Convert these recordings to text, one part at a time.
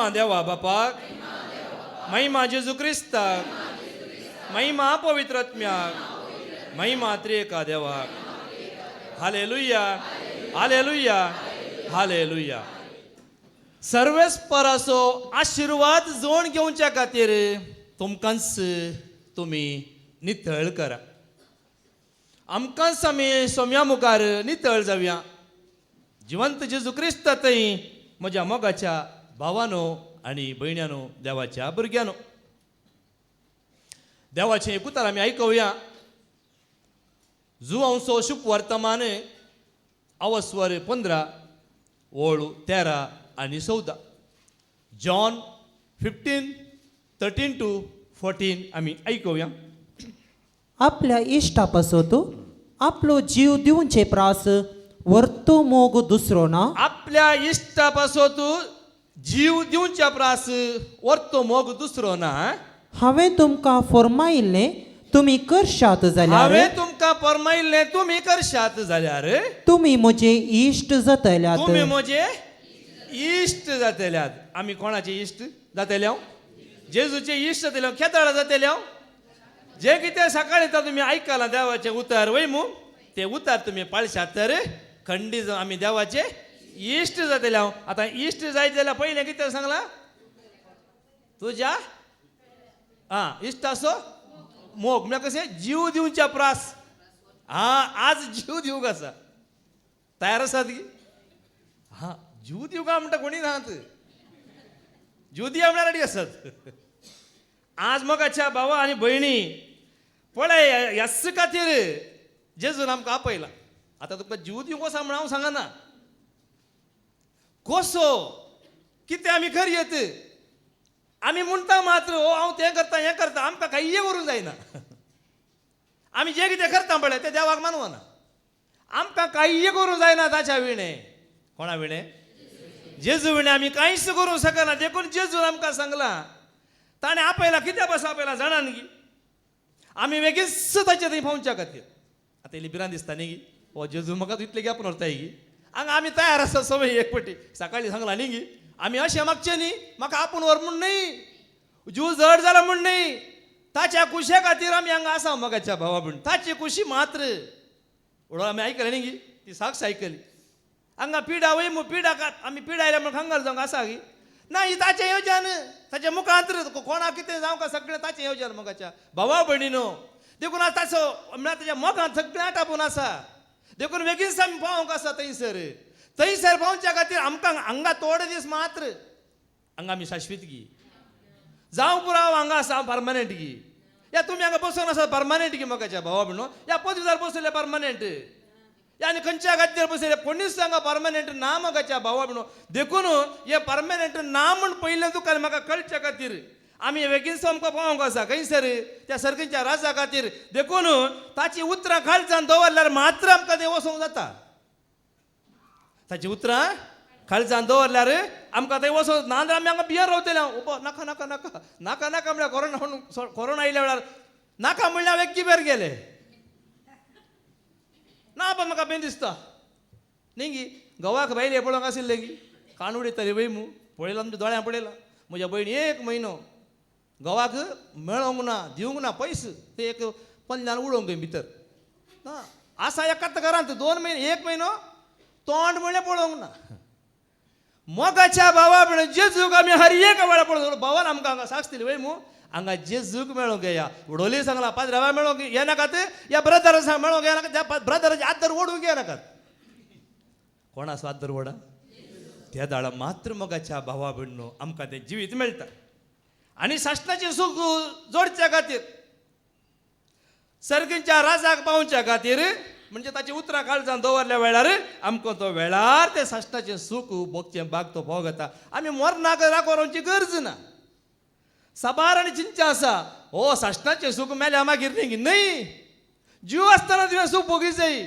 देवा बापाक, महिमा जेजू क्रिस्ताक, महिमा पवित्रात्म्याक, महिमा त्रिएका देवाक. Hallelujah, hallelujah, hallelujah. सर्वेस परसो आशीर्वाद जोड घेवच्या खातीर तुमकांच तुम्ही नितळ करा. आमकांच आमी सोम्या मुखार नितळ जावया. जिवंत जेजू क्रिस्तातय म्हज्या मोगाच्या भावानो आनी भयण्यानो, देवाच्या भुरग्यानो, देवाचें एक उतर आमी आयकुया. जुआंवचो शुभ वर्तमान अवस्वर 15 ओळ 13 आनी 14. जॉन 15:13 to 14 आमी आयकुया. आपल्या इश्टा पासोतो आपलो जीव दिवचे प्रास वर्तो मोग दुसरो ना. आपल्या इश्टा पासोन तू जीव दिवच्या प्रास वर्तो मोग दुसरो ना. हांवें तुमकां फरमायिल्लें तुमी करशात जाल्यार, हांवें तुमकां फरमायिल्लें तुमी करशात जाल्यार तुमी म्हजे इश्ट जातल्यात. तुमी म्हजे इश्ट जातल्यात. आमी कोणाचे इश्ट जातले? जेजूचे इश्ट जातले, खेताळा जातले. जे कितें सकाळी तर तुमी आयकलां देवाचें उतर वय मू, ते उतर तुमी पाळशात तर खंडीत आमी देवाचे इश्ट जातले. आतां इश्ट जायत जाल्यार पयलें कितें सांगलां? तुज्या इश्टाचो मोग म्हळ्यार कशें जीव दिवच्या प्रास. आज जीव दिवंक आसा, तयार आसात की? जीव दिवंक म्हणटा कोणी नात, जीव दिया म्हणल्यार रेडी आसात. आज मोगाच्या भावा आनी भयणी पळय, ह्याच खातीर जेजून आमकां आपयला. आतां तुका जीव दिवंक आसा म्हण हांव सांगना. कसो कितें आमी करयत, आमी म्हणटा मात्र हांव तें करता हें करता, आमकां काही करूंक जायना. आमी जें कितें करता पळय तें देवाक मानवना. आमकां काही करूंक जायना ताच्या विणे. कोणा विणे? जेजू विणे आमी कांयच करूंक शकना. देखून जेजून आमकां सांगलां, ताणें आपयला. कित्या पासून आपयला जाणान गी? आमी बेगीनच ताचे थंय पावच्या खातीर. आतां इल्ली भिरांत दिसता न्ही गी, हो जेजू म्हाका इतले गॅप व्हरताय गी. हांगा आमी तयार आसा सवय एक पटी. सकाळीं सांगलां न्ही गी, आमी अशें मागचें न्ही, म्हाका आपूण व्हर म्हूण न्ही, जीव जड जाला म्हूण न्ही, ताच्या कुशे खातीर आमी हांगा आसा मोगाच्या भावा म्हूण. ताची कुशी मात्र म्हणून आमी आयकलें न्ही गी, ती साक्ष आयकली. हांगा पिडा वय मू, पिडा आमी पिडायल्या म्हूण खंगार जावंक आसा गी? ना, ही ताचें येवजन. ताच्या मुखांतर कोणाक कितें जावंक सगळें ताचें येवजन मोगाच्या भावा भयणीनो. देखून आज ताचो म्हळ्यार ताच्या मोगांत सगळें आटापून आसा. देखून बेगीनच आमी पावोंक आसा थंयसर पावच्या खातीर आमकां हांगा थोडे दीस मात्र हांगा आमी शाश्वीत गी. जावं पुरो हांव हांगा आसा परमनंट गी. या तुमी हांगा बसून आसा परमनंट गी मोगाच्या भावा भयणो. या पदवीदार बसयले परमनंट, आनी खंयच्या खातीर बसयले कोणीच हांगा परमनंट ना मोगाच्या भावा भयणो. देखून हे परमनंट ना म्हूण पयलें तुका म्हाका कळच्या खातीर आमी बेगीनच आमकां पावोंक आसा खंयसर त्या सर्गीच्या राजा खातीर. देखून ताची उतरां खालच्यान दवरल्यार मात्र आमकां तें वचोंक जाता. ताची उतरां खालच्यान दवरल्यार आमकां थंय वचोंक नाजाल्यार आमी हांगा भियर रावतले. नाका नाका नाका नाका नाका म्हळ्यार कोरोना आयल्या वेळार नाका म्हणल्यार हांव एक्की बेर गेले ना. पण म्हाका बेन दिसता न्ही गी, गवाक भायले पळोवंक आशिल्ले गी, कान उडयताली वय मू. पळयलां आमच्या दोळ्यां पळयलां. म्हज्या भयणी 1 म्हयनो गवाक मेळोंक ना, दिवंक ना पयस. ते एक पंजान उडोवंक भितर आसा. एकाच घरांत 2 म्हयने 1 म्हयनो तोंड म्हणलें पळोवंक ना. मोगाच्या भावा म्हणून जेजूक आमी हर एक वेळा पळोवंक. भावान आमकां हांगा साक्ष दिली वय मू, हांगा जेजूक मेळोंक येया. उडोली सांगला पाद्रावा मेळोंक येनाकात, या ब्रदर मेळोंक येनाकात, त्या ब्रदराचे आदर ओडूंक येनाकात. कोणाचो आदर ओडा? त्या दाळा मात्र मोगाच्या भावा भयणो आमकां तें जिवीत मेळटा. आनी साश्टाचें सूख जोडच्या खातीर, सर्गीच्या राजाक पावच्या खातीर, म्हणजे ताची उतरां काळजान दवरल्या वेळार आमकां तो वेळार तें साश्टाचें सूख भोगचें भाग तो भोग येता. आमी मरनाक रावची गरज ना. साबार आनी चिंचा आसा. हो साश्टाचें सूख मेल्या मागीर न्ही, जीव आसतना तुवें सूख भोगी जाय.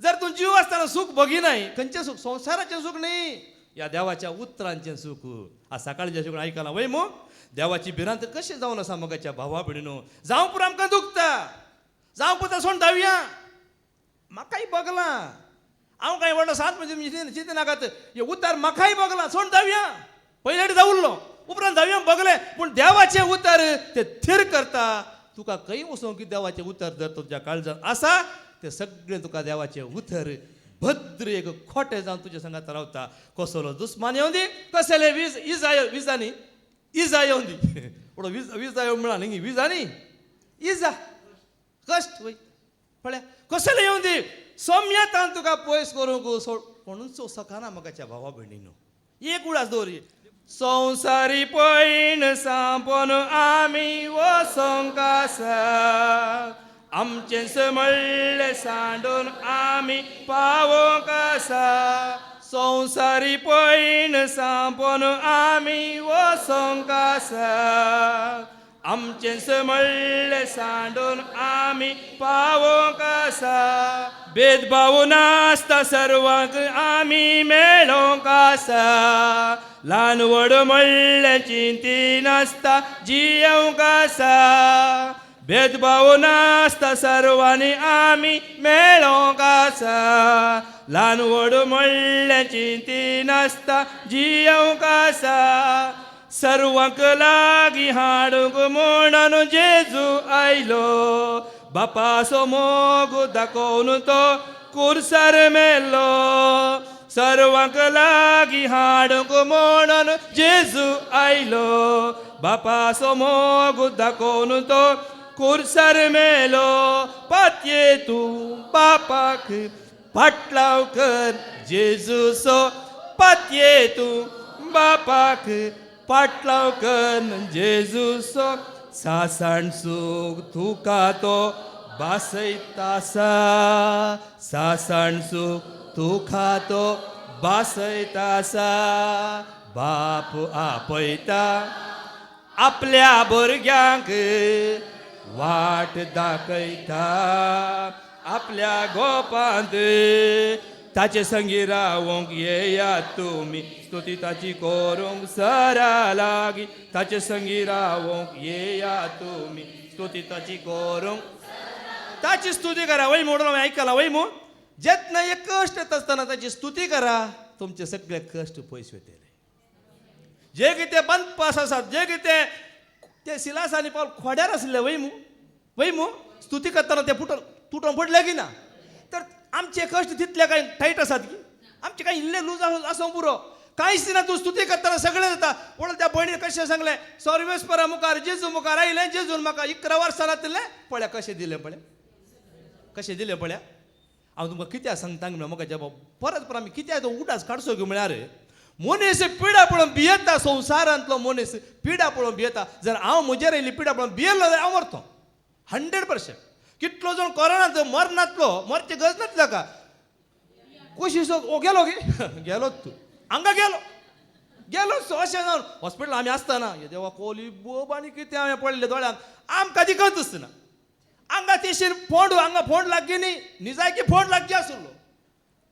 जर तूं जीव आसतना सूख भोगिनाय, खंयचें सूख? संवसाराचें सूख न्ही, या देवाच्या उतरांचें सूख. आज सकाळच्या शिकून आयकलां वय मू, देवाची भिरांत कशें जावन आसा मोगाच्या भावा भयणीनो. जावं पुरो आमकां दुखता, जावं पुरो सोंड धावया, म्हाकाय बगलां. हांव कांय व्हडलो सात म्हणजे चिंतनाकात, हे उतार म्हाकाय बगलां, सोंड धावया. पहिले जाऊलो उपरांत जाऊया बघले पण देवाचे उतर ते थिर करता तुका काही वसो की देवाचे उतर जर तुझ्या काळजात असा ते सगळे तुका देवाचे उतर भद्र एक खोटे जाऊन तुझ्या संगात रावता कसलो दुस्मान येऊन दी कसले विजानी इजा येऊन दी एवढं विजा येऊन मिळाली नी विजानी इजा कष्ट होई पळ्या कसले येऊन दी सौम्यतान तुका पयस करूंक सोड म्हणून सो सखाना मगाच्या भावा भयणीनो एक उडास दोरी संसारी पैन सांपोन आमी वसोंक आसा आमचे समळ्ळे सांडून आमी पावोंक आसा संसारी पैन सांपोन आमी वसोंक आसा आमचे समळ्ळे सांडून आमी पावोंक आसा भेदभाव नासता सर्वांक आमी मेळोंक आसा ल्हान व्हड म्हणले चिंती नासता जियोंक आसा भेदभाव नासता सर्वांनी आमी मेळोंक आसा ल्हान व्हड म्हणले चिंती नासता जियोंक आसा सर्वांक लागीं हाडूंक म्हणून जेजू आयलो बापाचो मोग दाखोवन तो कुर्सार मेलो सर्वांक लागीं हाडूंक म्हणून जेजू आयलो बापाचो मोग दाखोवन तो कुर्सार मेलो पातये तूं बापाक फाटलाव कर जेजूचो पातये तूं बापाक फाटलाव कर जेजूचो सासण सुख तुका तो बासयतासा सासण सुख तुका तो बासयतासा बाप आपयता आपल्या भुरग्यांक वाट दाखयता आपल्या गोपांत ताचे संगी रावोंक येया तुमी स्तुती ताची करूंक सरा लागी ताचे संगी रावोंक येया तुमी स्तुती ताची करूंक ताची स्तुती करा वय म्हणून ऐकला वय मो जेत नाही एक कष्ट येत असताना ताची स्तुती करा तुमचे सगळे कष्ट पयस वयतले जे कितें बंद पास आसात जे कितें ते सिलासांनी पावल खोड्यार आसले वय मो स्तुती करतना ते तुटून पडले की ना तर आमचे कष्ट तितले काही टाईट आसात की आमचे काही इल्ले लूज असो पुरो कांयच ना तूं स्तुती करतना सगळें जाता म्हणून त्या भयणीन कशें सांगलें सर्वेस्परा मुखार जेजू मुखार आयलें जेजून म्हाका 11 वर्सां घातलें पळया कशें दिलें पळया हांव तुमकां कित्याक सांगता म्हाका जबाब परत आमी कित्याक तो उटास काडचो घेवन म्हळ्यार मनीस पिडा पळोवन भियेता संवसारांतलो मनीस पिडा पळोवन भियेता जर हांव म्हजेर येयली पिडा पळोवन भियेल्लो जाल्यार हांव मरतो 100% कितलो जण कोरोनाचो मरनातलो मरचे गरज नातलो का कोशिशो गेलो गेलो तूं हांगा गेलो अशें जावन हॉस्पिटल आमी आसतना देवा कोली बोब आनी कितें हांवें पडले दोळ्यांक आमकां दिकत दिसना हांगा तेशीर हांगा फोंड लागगी न्ही जायकी फोंड लागगी आसलो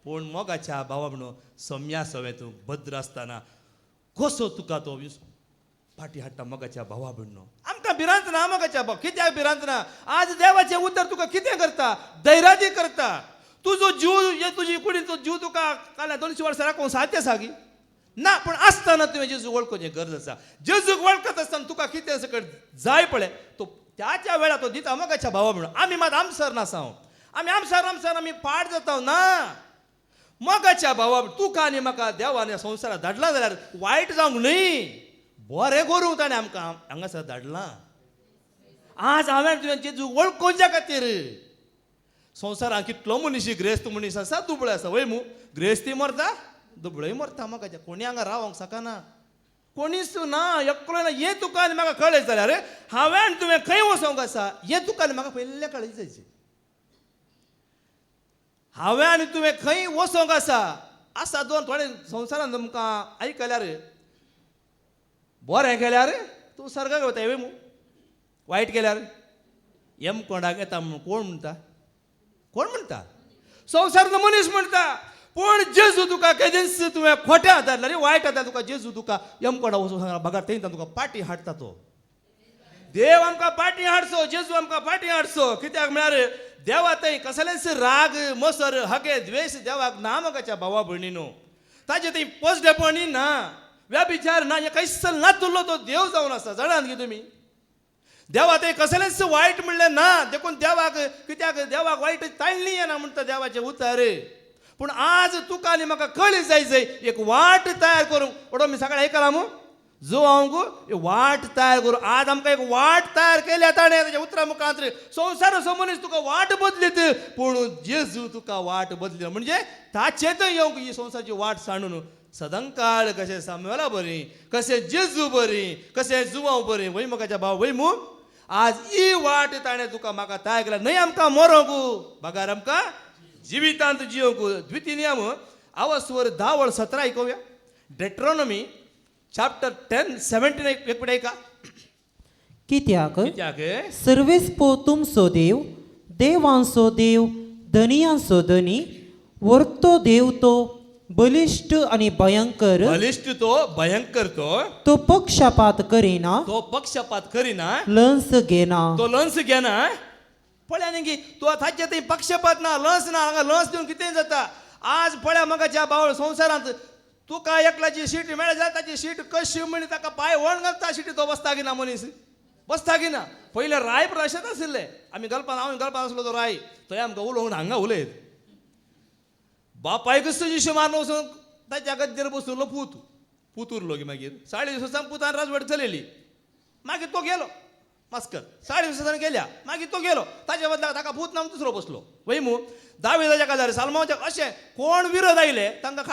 पूण मोगाच्या भावा म्हणून सम्या सवे तूं भद्र आसतना कसो तुका तो फाटी हाडटा मोगाच्या भावा म्हणून आमकां भिरांत ना मोगाच्या भाव कित्याक भिरांत ना आज देवाचें उतर तुका कितें करता धैर्यादी करता तुजो जीव तुजी कुडीचो जीव तुका काल्या 200 वर्सां राखूंक साध्य सागी ना पूण आसतना तुवें जेजूक वळखोचें गरज आसा जेजूक वळखत आसतना तुका कितें सकट जाय पळय तो त्याच्या वेळार तो दिता मोगाच्या भावा म्हणून आमी मात आमसर नासांव आमी आमसर आमी पाड जाता ना मोगाच्या भावा तुका आनी म्हाका देवान संवसारांत धाडला जाल्यार वायट जावंक न्हय बरें करूंक ताणें आमकां हांगासर धाडलां आज हांवें तुवें जेजूक वळखोवच्या खातीर संवसारांत कितलो मनीस ग्रेस्त मनीस आसा दुबळो आसा वय मू ग्रेस्ती मरता दुबळोय मरता म्हाका कोणी हांगा रावंक सकाना कोणीच ना एकलो ना हें तुका आनी म्हाका कळ्ळें जाल्यार हांवें तुवें खंय वचोंक आसा हें तुका आनी म्हाका पयलें कळ्ळें जायचें हांवें आनी तुवें खंय वचोंक आसा दोन थोडे संवसारांत तुमकां आयकल्यार बरें केल्यार तूं सर्गाक वता हें मू वायट केल्यार एम कोणाक येता कोण म्हणटा संवसारांतलो मनीस म्हणटा पूण जेजू तुका केदींच तुवें खोटें हातारलें वायट हातार तुका जेजू तुका एम कोणा वचून सांगला बघा थंय तुका पाटी हाडटा तो देव आमकां पाटी हाडचो जेजू आमकां पाटी हाडचो कित्याक म्हळ्यार देवा थंय कसलेच राग मसर हगे द्वेश देवाक ना मोगाच्या भावा भयणीनो ताजे थंय पोसडेपणी ना व्याभिचार ना हे कैसल ना तुल्लो तो देव जावन आसा जाणात की तुम्ही देवा ते कसलेच वाईट म्हणले ना देखून देवाक कित्याक देवाक वाईट ताळणी येना म्हणटा देवाचे उतार पूण आज तुका आनी म्हाका कळी जाय एक वाट तयार करूंक ओडो मी सकाळी आयकलां मू जो हांव वाट तयार करूं आज आमकां एक वाट तयार केल्या ताणें ताच्या उतरा मुखांतर संवसार मनीस तुका वाट बदलीत पूण जेजू तुका वाट बदली म्हणजे ताचेत येवंक ही संवसाराची वाट सांडून सदांकाळ कशें साम्युएला बरी कशें जेजू बरी कशें जुवांव बरी वय म्हाकाच्या भाव वय मू आज ही वाट ताणें तुका म्हाका तयार केल्या न्हय आमकां मरोंक बागार आमकां जिवितांत जियोंक द्वितीय नियम आवस्वर 10:17 आयकुया डेट्रोनॉमी चॅप्टर 10:17 एक पडे का कित्याक कित्याक सर्वेस्पो तुमचो देव देवांचो देव धनियांचो धनी वर्तो देव तो बलिष्ठ आणि भयंकर बलिष्ठ तो भयंकर तो पक्षपात करिना तो पक्षपात करिना लंस घेना तो लंस घेना पळ्या न्ही तो थाचे थंय पक्षपात ना लंस ना हांगा लंस दिवन कितें जाता आज पळ्या म्हाका बावळ संवसारांत तुका एकल्याची सीट मेळ्ळ्या जाल्यार ताची सीट कशी म्हणी ताका पांय वण घालता सीटी तो बसता की ना मनीस बसता की ना पयले राय अशेंच आशिल्ले आमी गलपान हांव गलपान आसलो तो राय थंय आमकां उलोवंक हांगा उलयत बापायकच जिशू मारून वचून ताच्या गद्देर बसलो पूत उरलो की मागीर 40 दिसांनी पुतान राजवट चलयली मागीर तो गेलो मास्कर 40 दिसांनी गेल्या मागीर तो गेलो ताच्या बदला ताका पूत नाम दुसरो बसलो वय मू दाविदाच्या काळार सालमाच्या अशें कोण विरोध आयले तांकां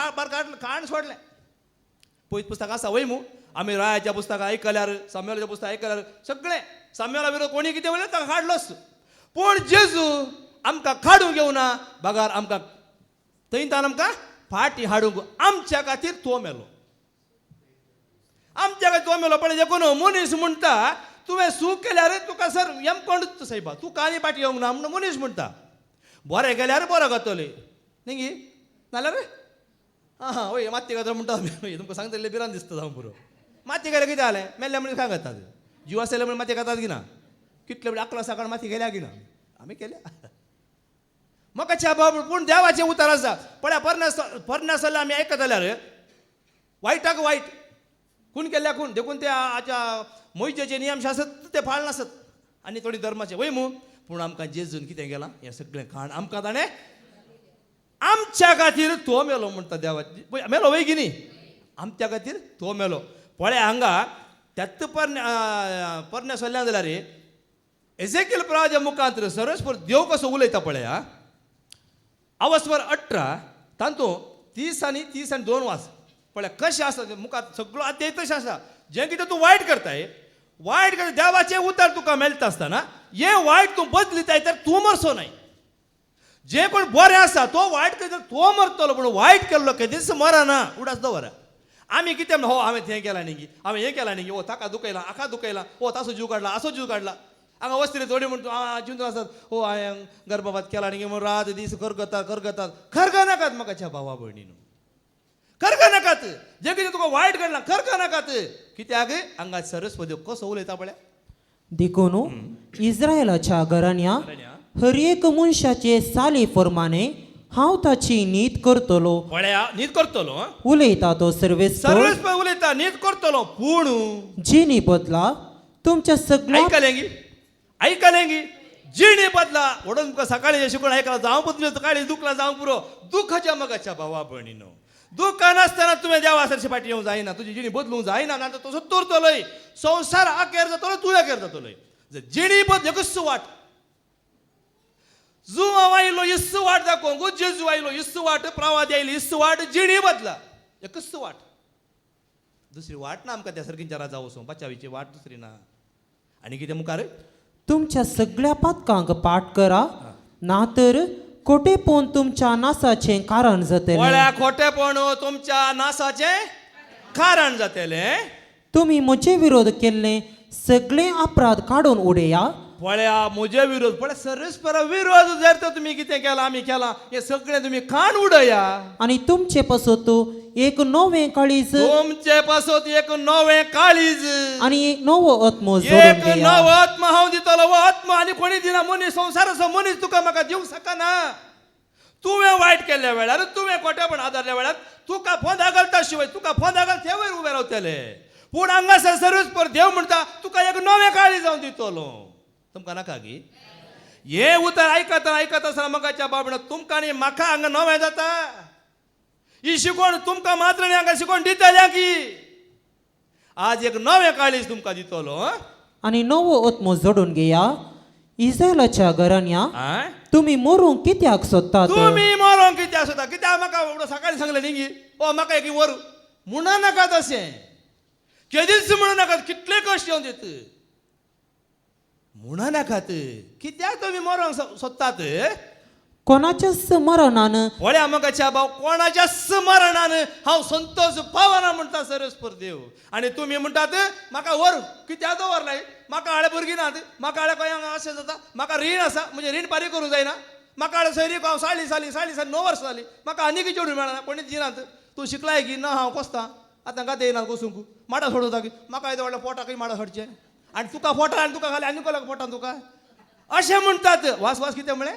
खाण सोडलें पयत पुस्तक आसा वय मू आमी रायाच्या पुस्तकां आयकल्यार साम्युएलाच्या पुस्तकां आयकल्यार सगळें साम्युएला विरोध कोणी कितें उलयलें ताका काडलोच पूण जेजू आमकां काडूंक येवना बागार आमकां थंयतान आमकां फाटी हाडूंक आमच्या खातीर तो मेलो आमच्या खातीर तो मेलो पण देखून मनीस म्हणटा तुवें सूख केल्यार तुका सर येमकोंड सायबा तूं कानी पाटी येवंक ना म्हणून मनीस म्हणटा बरें केल्यार बरो जातलें न्ही गी नाल्यार हां वय माती घातलो म्हणटा तुमकां सांगतले बिरान दिसता जावं पुरो माती गेल्यार कितें जालें मेल्ल्या मनीस काय घातात जीव आसले म्हण माती घातात की ना कितले म्हणजे 11 सकाळ माती गेल्या की ना आमी केल्या म्हाका च्या पूण देवाचें उतर आसा पळया परण्यासल्ले आमी आयकत जाल्यार वायटाक वायट खून केल्ल्या खून देखून ते आच्या मोयजेचे नियम जे आसत ते पाळना आसत आनी थोडी धर्माचे वय मू पूण आमकां जेजून कितें केलां हें सगळें खाण आमकां ताणें आमच्या खातीर तो मेलो म्हणटा देवाची मेलो वय की न्ही आमच्या खातीर तो मेलो पळया हांगा त्यात परण्यासल्ल्यान जाल्यार एजेकिएल प्रवाच्या मुखांतर सर्वेस्पर देव कसो उलयता पळया अवस्वर 18 तातूंत 30 आनी 2 वास पळय कशें आसा मुखार सगळो अध्याय तशें आसा जें कितें तूं वायट करताय वायट करता देवाचें उतर तुका मेळटा आसतना हें वायट तूं बदलिताय तर तूं मरचो न्हय जे कोण बरें आसा तो वायट करता तो मरतलो पूण वायट केल्लो केदीच मरना उडास दवरा आमी कितें हो हांवें तें केलां न्ही हांवें हें केलां न्ही हो ताका दुखयलां आका दुखयलां हो तासो जीव काडला असो जीव काडला हांगा वस्त्री थोडी म्हणटा जिवन आसात हो हांवें गर्भपात केला न्ही म्हणून रात दीस करगतात नाकात म्हाका भावा भयणीन खर्ग नाकात जे कितें तुका वायट घडलां खर्ग नाकात कित्याक हांगा सरस्वती कसो उलयता पळय देखून इस्रायलाच्या घराण्या हर एक मनशाचे साली प्रमाणे हांव ताची नीत करतलो पळया नीत करतलो उलयता तो सर्वेस्पर उलयता नीत करतलो पूण जिणी बदला तुमच्या सगळ्या ऐकलेंगी जिणी बदला वडून तुका सकाळी शिकून ऐकला जावं बदलो सकाळी दुखला जावं पुरो दुखाच्या मगाच्या भावा भयणीनो दुःख नासतना तुवें देवासरची फाटी येवंक जायना तुजी जिणी बदलूंक जायना ना तसो तुरतलोय संवसार आखेर जातलो तूं आखेर जातलोय जिणी बदल एकच वाट जुवांव आयलो इस्स वाट दाखोवंक जेजू आयलो इस्स वाट प्रवादी आयली इस्स वाट जिणी बदला एकच वाट दुसरी वाट ना आमकां त्या सर्गींच्या राजा वचूंक बचावीची वाट दुसरी ना आनी कितें मुखार तुमच्या सगळ्या पातकांक पाठ करा ना तर खोटेपण तुमच्या नासाचें कारण जातलें वळ्या खोटेपण तुमच्या नासाचें कारण जातलें तुम्ही म्हजे विरोध केल्ले सगळे अपराध काडून उडया पळया म्हजे विरोध पळय सरस्पर विरोध जर तर तुमी कितें केलां आमी केलां हे सगळें तुमी काण उडया आणि तुमचे पासत एक नवें काळीज तुमचे पासत एक नवें काळीज आणि एक नवो आत्मो जोडून एक घेया नवो आत्मा हांव दितलो वो आत्मा आनी कोणी दिना मनीस संवसाराचो मनीस तुका म्हाका दिवंक शकना तुवें वायट केल्ल्या वेळार तुवें खोटेपण आदारल्या वेळार तुका फोंदा घालता शिवाय तुका फोंदा घाल ते वयर उबे रावतले पूण हांगासर सर्वीस पर देव म्हणटा तुका एक नवें काळी जावन दितलो तुमकां नाका गी हे उतर आयकत आसतना मगाच्या बाबडा तुमकां आनी म्हाका हांगा नवें जाता ही शिकवण तुमकां मात्र न्ही हांगा शिकवण दितल्या की आज एक नवें काळीज तुमकां दितलो आणि नवो ओत्मो जोडून घेया इस्रायलाच्या घरान या आं? तुम्ही मरूंक कित्याक सोदतात तुम्ही मरोंक कित्याक सोदता कित्याक म्हाका एवढं सकाळी सांगलें न्ही गी ओ म्हाका एक वर म्हणा नाका तशें केदीच म्हणू नाकात कितले कश्ट येवन दित म्हणा नाकात कित्याक तुमी मरोंक सोदतात कोणाच्याच मरणान पळया मगाच्या भाव कोणाच्या स्मरणान हांव संतोष पावना म्हणटा सरस्पर देव आनी तुमी म्हणटात म्हाका वर कित्याक दवरलाय म्हाका हाळे भुरगीं नात म्हाका हाळे गोंयांक अशें जाता म्हाका रीण आसा म्हणजे रीण फारीक करूंक जायना म्हाका हाळे सैरीक हांव साली 9 वर्सां जालीं म्हाका आनीक चेडूं मेळना कोणीच दिनात तूं शिकलाय की ना हांव कोसता आतां गाते येना कोसूंक माडा सोडूं की म्हाका येदो व्हडल्या पोटाकय माडा सोडचें आनी तुका फोटा आनी तुका घाले आनी कोणाक पोटान तुका अशें म्हणटात वास कितें म्हळें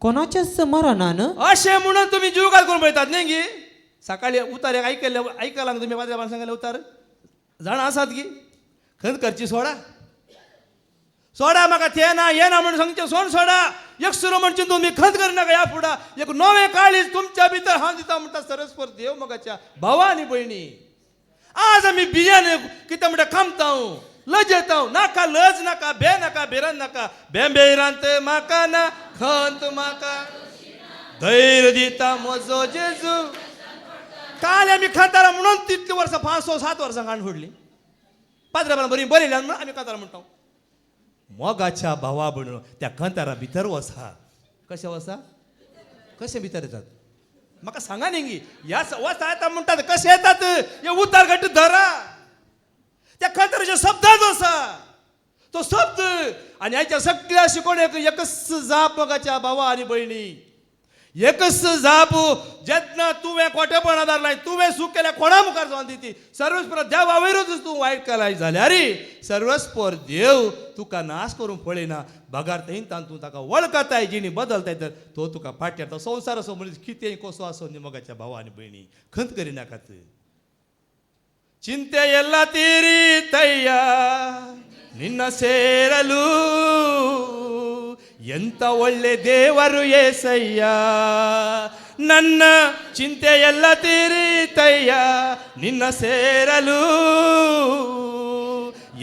कोणाच्याच मरणान अशें म्हणून तुम्ही जीव घाल करून पळयतात न्ही गी सकाळी उतार एक ऐकला तुम्ही पाद्र्यान सांगले उतार जाण आसात की खंत करची सोडा म्हाका ते ना हे ना म्हणून सांगचे सोडा एक सुरू म्हणचे तुम्ही खंत करिनाका ह्या फुडा एक नवें काळीज तुमच्या भितर हांव दिता म्हणटा सरस्पर देव मगाच्या भावा आनी भयणी आज आमी बियान कितें म्हणटा खामता लजता नाका लज नाका भिरांत नाका बेंबेरांत म्हाका ना खंत म्हाका धैर्य दिता म्हजो जेजू काल आमी खातारा म्हणून तितली वर्सां 5-7 वर्सां काण फोडली पाद्र्यान बरी बरयल्या म्हणून आमी खातारा म्हणटा मोगाच्या भावा भयणो त्या खंतारा भितर वसा कशें वसा कशें भितर येतात म्हाका सांगा न्ही ह्या वसा येता म्हणटात कशें येतात हे उतार घट्ट धरा त्या खंताराच्या शब्दांत आसा तो शब्द आनी हाच्या सगळ्या शिकवणेक एकच जाप मोगाच्या भावा आनी भयणी एकच जाप जेन्ना तुवें खोटेपण आदारलाय तुवें सूख केल्या कोणा मुखार जावन दिती सर्वस्पर देवा वयरूच तूं वायट केलाय जाल्यार सर्वस्पर देव तुका नाश करूंक पळयना भगार तेंतान तूं ताका वळखताय जिणी बदलताय तर तो तुका फाटल्यार तो संवसार असो मनीस कितेंय कसो आसो न्ही मोगाच्या भावा आनी भयणी खंत करिनाकात ಚಿಂತೆ ಎಲ್ಲ ತೀರಿತಯ್ಯ ನಿನ್ನ ಸೇರಲು ಎಂತ ಒಳ್ಳೆ ದೇವರು ಏಸಯ್ಯ ನನ್ನ ಚಿಂತೆ ಎಲ್ಲ ತೀರಿತಯ್ಯ ನಿನ್ನ ಸೇರಲು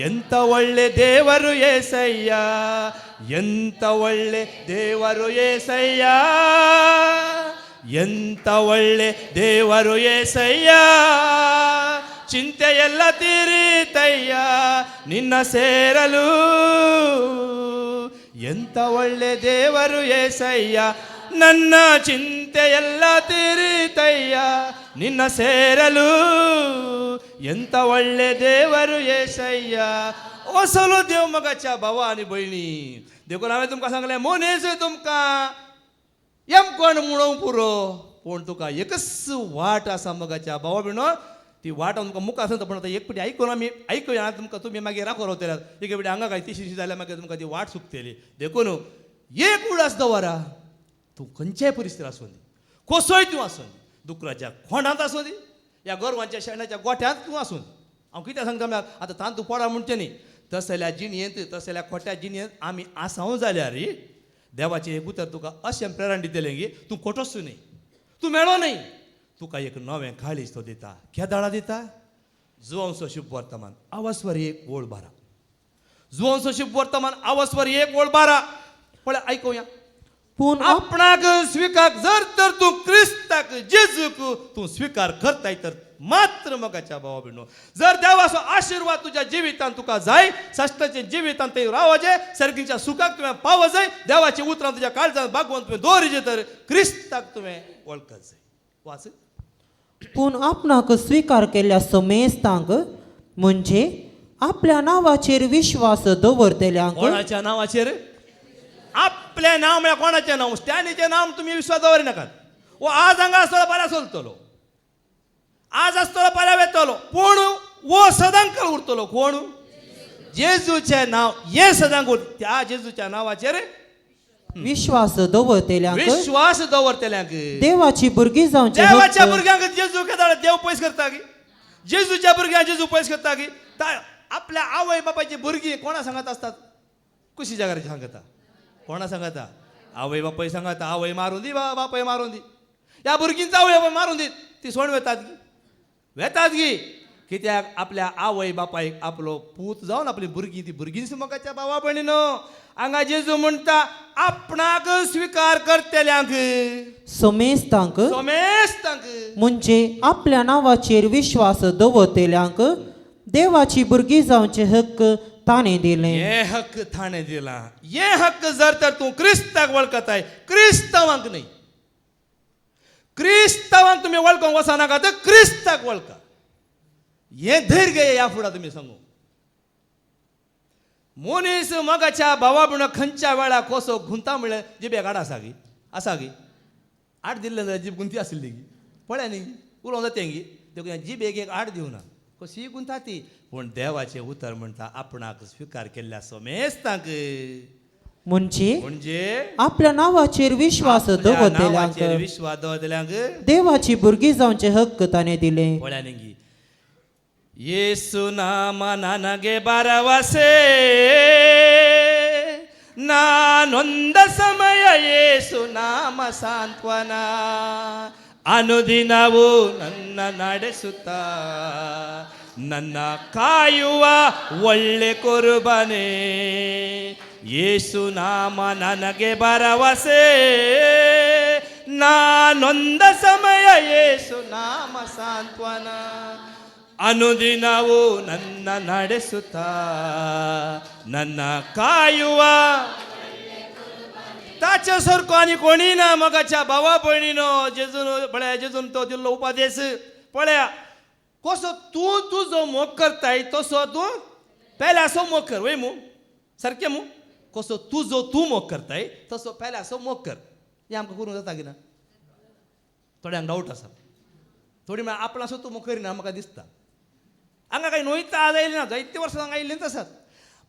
ಎಂತ ಒಳ್ಳೆ ದೇವರು ಏಸಯ್ಯ ಎಂತ ಒಳ್ಳೆ ದೇವರು ಏಸಯ್ಯ ಎಂತ ಒಳ್ಳೆ ದೇವರು ಏಸಯ್ಯ ಚಿಂತೆ ಎಲ್ಲ ತೀರಿತಯ್ಯ ನಿನ್ನ ಸೇರಲು ಎಂತ ಒಳ್ಳೆ ದೇವರು ಏಸಯ್ಯ ನನ್ನ ಚಿಂತೆ ಎಲ್ಲ ತೀರಿತಯ್ಯ ನಿನ್ನ ಸೇರಲು ಎಂತ ಒಳ್ಳೆ ದೇವರು ಏಸಯ್ಯ ओसलो देव मगाच्या भावा आनी भयणी देखून हांवें तुमकां सांगलें मनीस तुमकां एम कोण म्हणूंक पुरो पूण तुका एकच वाट आसा मगाच्या भावा भयणो ती वाट हांव तुमकां मुखार सांगता पूण आतां एक पिटी आयकून आमी आयकुया तुमकां तुमी मागीर राखो रावतल्यात एक पिटी हांगा काय तिशी जाल्यार मागीर तुमकां ती वाट सुकतली देखून एक उडास दवरा तूं खंयच्याय परिस्थितींत आसूं दी कसोय तूं आसूं दी दुकराच्या खोंडांत आसूं दी या गोरवांच्या शेणाच्या गोठ्यांत तूं आसूं दी हांव कितें सांगता म्हळ्यार आतां तांतू पडा म्हणचें न्ही तस जाल्यार जिणयेंत तस जाल्यार खोट्या जिणयेंत आमी आसांव जाल्यार देवाचें एक उतर तुका अशें प्रेरण दितलें की तूं खोटोच न्ही तूं मेळो न्ही तुका एक नवें काळीज तो दिता केदाळा दिता जुवंसो शुभ वर्तमान आवस्वर एक ओळ बारा जुवंसो शुभ वर्तमान आवस्वर एक ओळ बारा पळय आयकुया पूण आपणाक स्वीकार जर तर तूं क्रिस्ताक जेजूक तूं स्वीकार करताय तर मात्र मगाच्या भावा भयणो जर देवाचो आशिर्वाद तुज्या जिवितांत तुका जाय साश्टाचे जिवितांत ते रावचे सर्गीच्या सुखाक तुवें पाव जाय देवाची उतरां तुज्या काळजांत बागोवन तुवें दवरचें तर क्रिस्ताक तुवें वळखत जाय वाच पूण आपणाक स्वीकार केल्ल्या समेस्तांक म्हणजे आपल्या नांवाचेर विश्वास दवरतल्यांक कोणाच्या नांवाचेर आपलें नांव म्हळ्यार कोणाचें नांव स्टॅनीचें नांव तुमी विश्वास दवरिनाकात वो आज हांगा आसतलो फाल्यां चलतलो आज आसतलो फाल्यां वेतलो पूण वो सदांच उरतलो कोण जेजूचें नांव हें सदांच त्या जेजूच्या नांवाचेर विश्वास दवरतेल्यांक विश्वास दवरतेल्यांक देवाची भुरगीं जावचे देवाच्या हक्क भुरग्यांक जेजू केदाळ देव पयस करता की जेजूच्या भुरग्यांक जेजू पयस करता की आपल्या आवय बापाची भुरगीं कोणा सांगत असतात कुशी जागारी सांगता कोणा सांगता आवय बापाय सांगता आवय मारून दी बापाय मारून दी या भुरगींचा आवय बापाय मारून दी ती सोड वेतात गी कित्याक आपल्या आवय बापायक आपलो पूत जावन आपली भुरगीं ती भुरगीं मोगाच्या भावा भयणीनो हांगा जेजू म्हणटा आपणाक स्वीकार करतेल्यांक सोमेस्तांक सोमेस्तांक म्हणजे आपल्या नांवाचेर विश्वास दवरतेल्यांक देवाची भुरगीं जावचे हक्क ताणें दिले हे हक्क थाणे दिला हे हक्क जर तर तू क्रिस्ताक वळखताय क्रिस्तवांक नाही क्रिस्तवांक तुम्ही वळखूंक वचनाका तर क्रिस्ताक वळखा हे धैर्य या फुडा तुम्ही सांगू मनीस मगाच्या भावा भयण खंयच्या वेळा कसो गुंता म्हळ्यार जिबे गाडा आसा गी आठ दिल्ले जाल्यार जीब गुंती आसली गी पळय न्ही उलोवंक जाता गी देखून जिबेक एक आठ दिवना कशी गुंता ती पूण देवाचें उतर म्हणटा आपणाक स्वीकार केल्ल्या सोमेस्तांक म्हणजे आपल्या नांवाचेर विश्वास दवरतेल्यांक विश्वास दवरतेल्यांक देवाची भुरगीं जावचे हक्क ताणें दिले पळय न्ही येसु नाम ನನಗೆ ಭರವಸೆ ನಾನೊಂದ ಸಮಯ ಯೇಸು ನಾಮ ಸಾಂತ್ವನ ಅನುದಿನವೂ ನನ್ನ ನಡೆಸುತ್ತಾ ನನ್ನ ಕಾಯುವ ಒಳ್ಳೆ ಕುರುಬನೇ ಯೇಸು ನಾಮ ನನಗೆ ಭರವಸೆ ನಾನೊಂದ ಸಮಯ ಯೇಸು ನಾಮ ಸಾಂತ್ವನ ಅನುದಿನವೂ ನನ್ನ ನಡೆಸುತ್ತಾ ನನ್ನ ಕಾಯುವ ताचे सारको आनी कोणी ना मगाच्या भावा भयणीनो जेजून पळया जेजून तो दिल्लो उपदेश पळया कसो तूं तुजो मोग करताय तसो तूं पेल्यासो मोग कर वय मू सारकें मू कसो तुजो तूं मोग करताय तसो पेल्यासो मोग कर हें आमकां करूंक जाता की ना थोड्यांक डावट आसा थोडी म्हळ्यार आपणाचो तूं मोग करिना म्हाका दिसता हांगा काही नोयता आज आयली ना जायते वर्सां हांगा आयिल्लीच आसात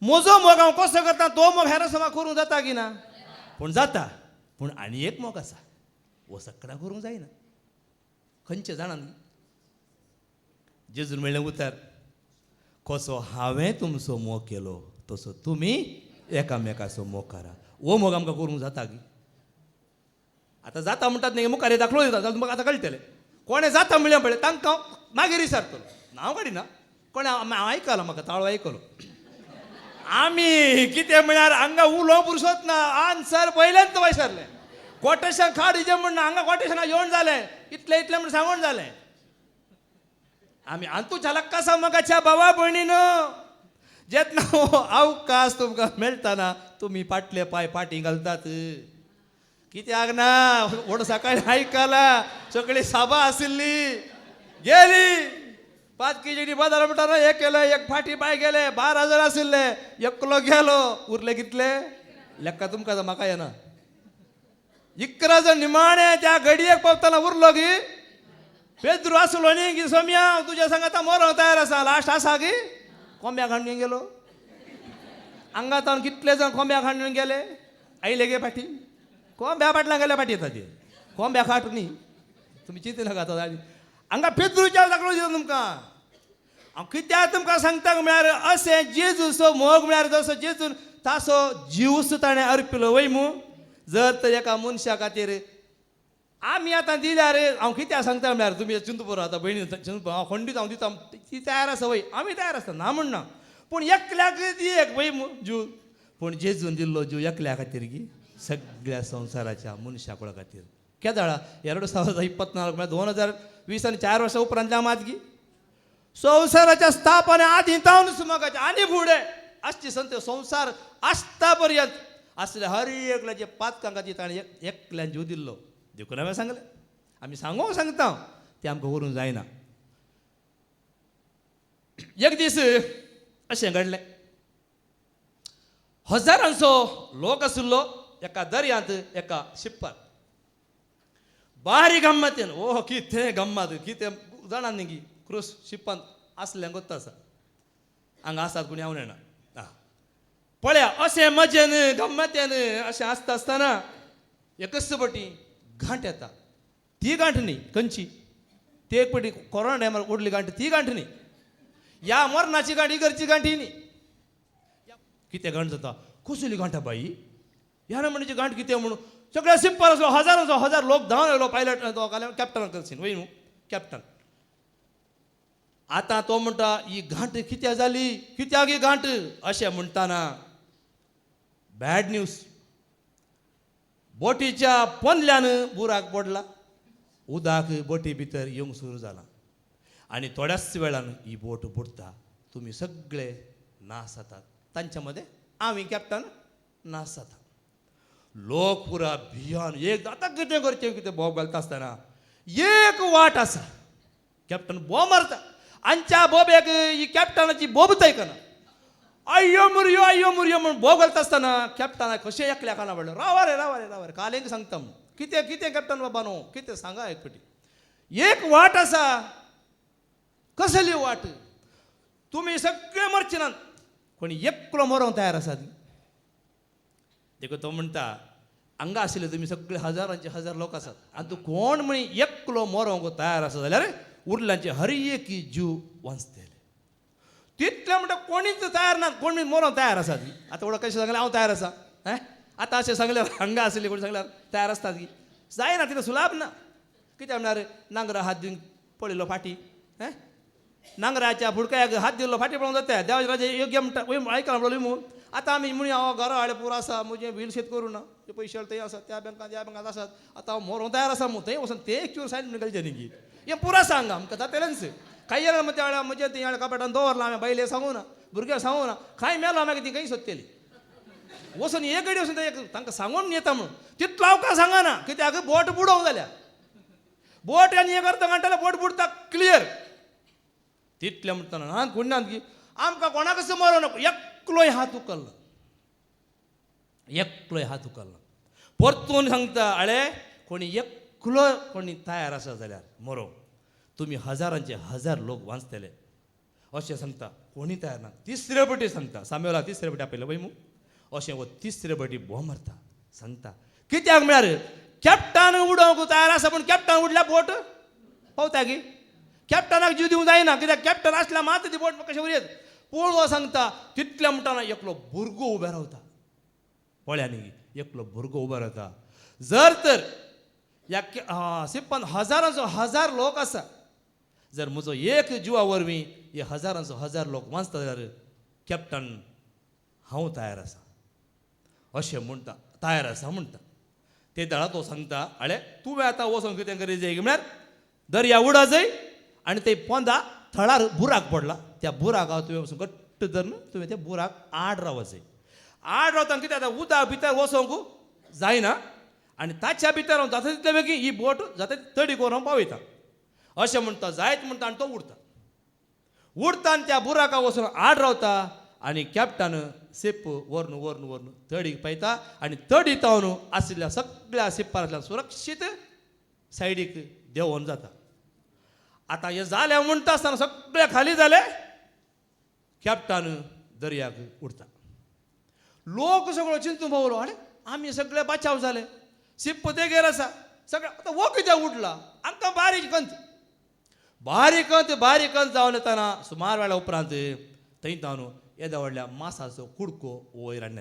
म्हजो मोग हांव कसो करता तो मोग हेर म्हाका करूंक जाता की ना पूण जाता पूण आनी एक मोग आसा हो सगळ्यांक करूंक जायना खंयच्या जाणांनी जेजून म्हणलें उतर कसो हांवें तुमचो मोग केलो तसो तुमी एकामेकाचो मोग करा हो मोग आमकां करूंक जाता की आतां जाता म्हणटात न्ही मुखार दाखलो दिता जाल्यार तुमकां आतां कळटलें कोणें जाता म्हणलें पळय तांकां मागीर विचारतलो नांव काडिना कोणें हांव आयकलां म्हाका ताळो आयकलो आमी कितें म्हळ्यार हांगा उलो पुरसोत ना आन्सर पयलेंच विचारलें कोटेशन खाड हिजें म्हण हांगा कोटेशनां येवन जालें इतलें म्हण सांगून जालें आमी आंतूच्या लक्कासा मगाच्या भावा भयणीनो जेन्ना अवकाश तुमकां मेळटाना तुमी फाटले पांय फाटी घालतात कित्याक ना व्हड सकाळीं आयकलां सगळी सभा आशिल्ली गेली 5 केजी बाजार म्हणटा एक केलें एक फाटी पांय गेले 12,000 आशिल्ले एकलो गेलो उरले कितले लेक्का तुमकां म्हाका येना 11 जण निमाणे त्या घडयेक पावतना उरलो की पेद्रू आसलो न्ही की सोम्या तुज्या सांगाता मरोंक तयार आसा लास्ट आसा की कोंब्याक हाडून गेलो हांगातावन कितले जण कोंब्याक हाडून गेले आयले गे फाटी कोंब्या फाटल्यान गेल्या फाटी येता ते कोंब्याक हाट न्ही तुमी चिंतू नाका हांगा पेद्रूच्या दाखलो दिता तुमकां हांव कित्याक तुमकां सांगता म्हळ्यार अशें जेजूचो मोग म्हळ्यार जसो जेजून तासो जीवच ताणें अर्पिलो वय मू जर तर एका मनशा खातीर आमी आतां दिल्यार हांव कित्याक सांगता म्हळ्यार तुमी चिंतू बरो आतां भयणी चिंतू हांव खंडीत हांव दिता ती तयार आसा वय आमी तयार आसता ना म्हणना पूण एकल्याक एक वय जीव पूण जेजून दिल्लो जीव एकल्या खातीर की सगळ्या संवसाराच्या मनशा कुळा खातीर केदाळा 2024 म्हळ्यार 2020 आनी 4 वर्सां उपरांतल्या मात गी संवसाराच्या स्थापने आदी जावन सुमागाच्या आनी फुडें आसची संत संवसार आसता पर्यंत आसले हर एकल्याचे 5 कांगाची ताणें एकल्यान जीव दिल्लो देखून हांवें सांगलें आमी सांगूंक सांगता तें आमकां व्हरूंक जायना एक दीस अशें घडलें हजारांचो लोक आशिल्लो एका दर्यांत एका शिप्पार बारीक गम्मतीन ओ कितें गम्मत कितें जाणां न्ही क्रूस शिप्पान आसलें गोत्ता आसा हांगा आसात कोणी हांव नेना पळया अशें मजेन गम्मतेन अशें आसता आसतना एकच पटी गांठ येता. ती गांठ न्ही खंयची, ती एक पटी कोरोना टायमार उडली गांठ, ती गांठ न्ही. ह्या मरणाची गांठ इगरची गांठी न्ही. कितें गांठ जाता, कसली गांठ बाई, ह्या म्हणचे गांठ कितें म्हणून सगळ्या सिंपल असलो हजार लोक धांवन येयलो. पायलट तो कॅप्टनाक करसीन वय न्हू कॅप्टन. आतां तो म्हणटा ही गांठ कित्याक जाली, कित्याक ही गांठ अशें म्हणटाना बॅड न्यूज. बोटीच्या पोंदल्यान बुराक पडला, उदक बोटी भितर येवंक सुरू जालां आनी थोड्याच वेळान ही बोट बुडटा. तुमी सगळे नाश जातात, तांच्या मदें हांव कॅप्टन नाश जाता. लोक पुरा भियान एक आतां कितें करचें कितें बोब घालता आसतना एक वाट आसा. कॅप्टन बोब मारता, आमच्या बोबेक ही कॅप्टनाची बोबूच आयकना. अय्यो मुरयो म्हणून बोब घालता आसतना कॅप्टनाक कशें एकल्या काना पडलें. रावा रे कालेंक सांगता म्हूण. कितें कॅप्टन बाबा न्हू, कितें सांगा एक पटी. एक वाट आसा. कसली वाट, तुमी सगळे मरचे नात, कोणी एकलो मरोंक तयार आसात. देखून तो म्हणटा हांगा आशिल्ले तुमी सगळे हजारांचे हजार लोक आसात आनी तूं कोण म्हणी एकलो मरोंक तयार आसा जाल्यार उरल्यांचे हर एक जीव वाचतले. तितले म्हणटा कोणीच तयार ना, कोणी मरोंक तयार आसात. आतां वडा कशें सांगलें हांव तयार आसा. आतां अशें सांगल्यार हांगा आशिल्ले कोणी सांगल्यार तयार आसतात की जायना, तितलें सुलाभ ना. कितें म्हणल्यार नांगरा हात दिवन पळयलो फाटी, नांगराच्या फुडक्याक हात दिल्लो फाटी पळोवंक जाता. देवाचे राजे योग्य म्हणटा आयकलां म्हणलो लिमून. आतां आमी म्हणी हांव घरा हाडे पुरो आसा, म्हजें बील शेत करूं ना, ते पयशे थंय आसात, त्या बँकांत आसात. आतां हांव मरोंक तयार आसा म्हूण थंय वचून ते एक चूर सायन म्हणून घालचें न्ही. हें पुरो सांग आमकां जातलेंच. काही येना म्हजे ती कपाटान दवरलां हांवें, बायले सांगूं ना, भुरग्याक सांगूं ना. खाय मेलो मागीर ती खंय सोदतली वचून एक घडी वचून तांकां सांगून येता म्हणून. तितलो हांव सांगना कित्याक बोट बुडोवंक जाल्या. बोट आनी एक अर्द घंटाला बोट बुडता क्लियर. तितलें म्हणटना ना कोण की आमकां कोणाकच मरो नको, एकलोय हात उखल्ला. परतून सांगता आळे कोणी एकलो कोणी तयार आसा जाल्यार मरो, तुमी हजारांचे हजार लोक वाचतले अशें सांगता. कोणी तयार ना. तिसरे बटी सांगता, सामेला तिसरे बटी आपयलो पळय मू अशें वो तिसरे बटी बोम मारता. सांगता कित्याक म्हळ्यार कॅप्टन उडोवंक तयार आसा पूण कॅप्टन उडल्या बोट पावता की. कॅप्टनाक जीव दिवंक जायना कित्याक कॅप्टन आसल्या मात ती बोट कशें वरयत. पूण वो सांगता तितल्या म्हणटाना एकलो भुरगो उबे रावता. पळयांनी एकलो भुरगो उबो रावता. जर तर ह्या सिप्पान हजारांचो हजार लोक आसा, जर म्हजो एक जिवा वरवीं हे हजारांचो हजार लोक वाचता जाल्यार कॅप्टन हांव तयार आसा अशें म्हणटा. तयार आसा म्हणटा. ते दाळा तो सांगता आळे तुवें आतां वचोन कितें करी जाय म्हळ्यार दर्या उडा जंय आनी ते पोंदा थळार बुराक पडला, त्या बुराक तुवें वचून घट्ट धरून तुवें त्या बुराक आड रावत जाय. आड रावतना कितें जाता उदक भितर वचोंक जायना आनी ताच्या भितर जाता तितले बेगीन ही बोट जाता तडी करून पावयता अशें म्हणटा. जायत म्हणटा आनी तो उडता आनी त्या बुराका वचून आड रावता आनी कॅप्टन सिप्प व्हरून तडीक पायता आनी तडी तावन आशिल्ल्या सगळ्या सिप्पांतल्यान सुरक्षीत सायडीक देंवोन जाता. आतां हें जालें म्हणटा आसतना सगळे खाली जाले, कॅप्टन दर्याक उडता. लोक सगळो चिंतून पावलो अरे आमी सगळे बचाव जाले, सिप्प देगेर आसा सगळें. आतां वो कित्याक उडला, आमकां बारीक कंत जावन येताना सुमार वेळा उपरांत थंय तावन येद्या व्हडल्या मासाचो कुडको वयर हाडून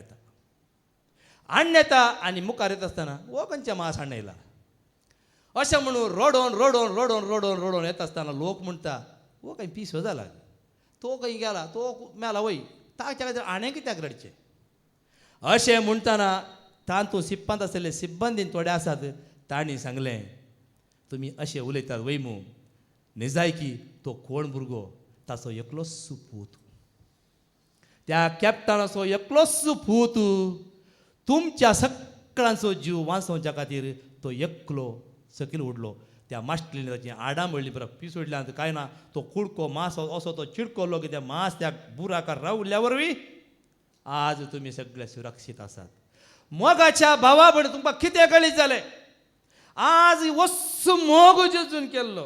येता आनी मुखार येता आसतना वो खंयचे मास हाडून येयला अशें म्हणून रडोन येता आसतना लोक म्हणटा वो खंय पिसो जाला, तो खंय गेला, तो मेला वय, ताच्या खातीर आणे कित्याक रडचें अशें म्हणटाना तांतूं सिप्पांत आसलेले सिब्बंदीन थोडे आसात तांणी सांगलें तुमी अशें उलयतात वैमू, निजायकी तो कोण भुरगो ताचो एकलोच पूत, त्या कॅप्टनाचो एकलोच पूत तुमच्या सगळ्यांचो जीव वाचोवच्या खातीर तो एकलो सकयल उडलो. त्या माश्टलीन ताची आडां म्हणली बरं पीस उडल्या काय ना, तो कुडको मास असो तो चिडकोलो की त्या मास त्या बुराकार रावल्या वरवीं आज तुमी सगळे सुरक्षीत आसात. मोगाच्या भावा पण तुमकां कितें कळीत जालें, आज वस्स मोग जेजून केल्लो,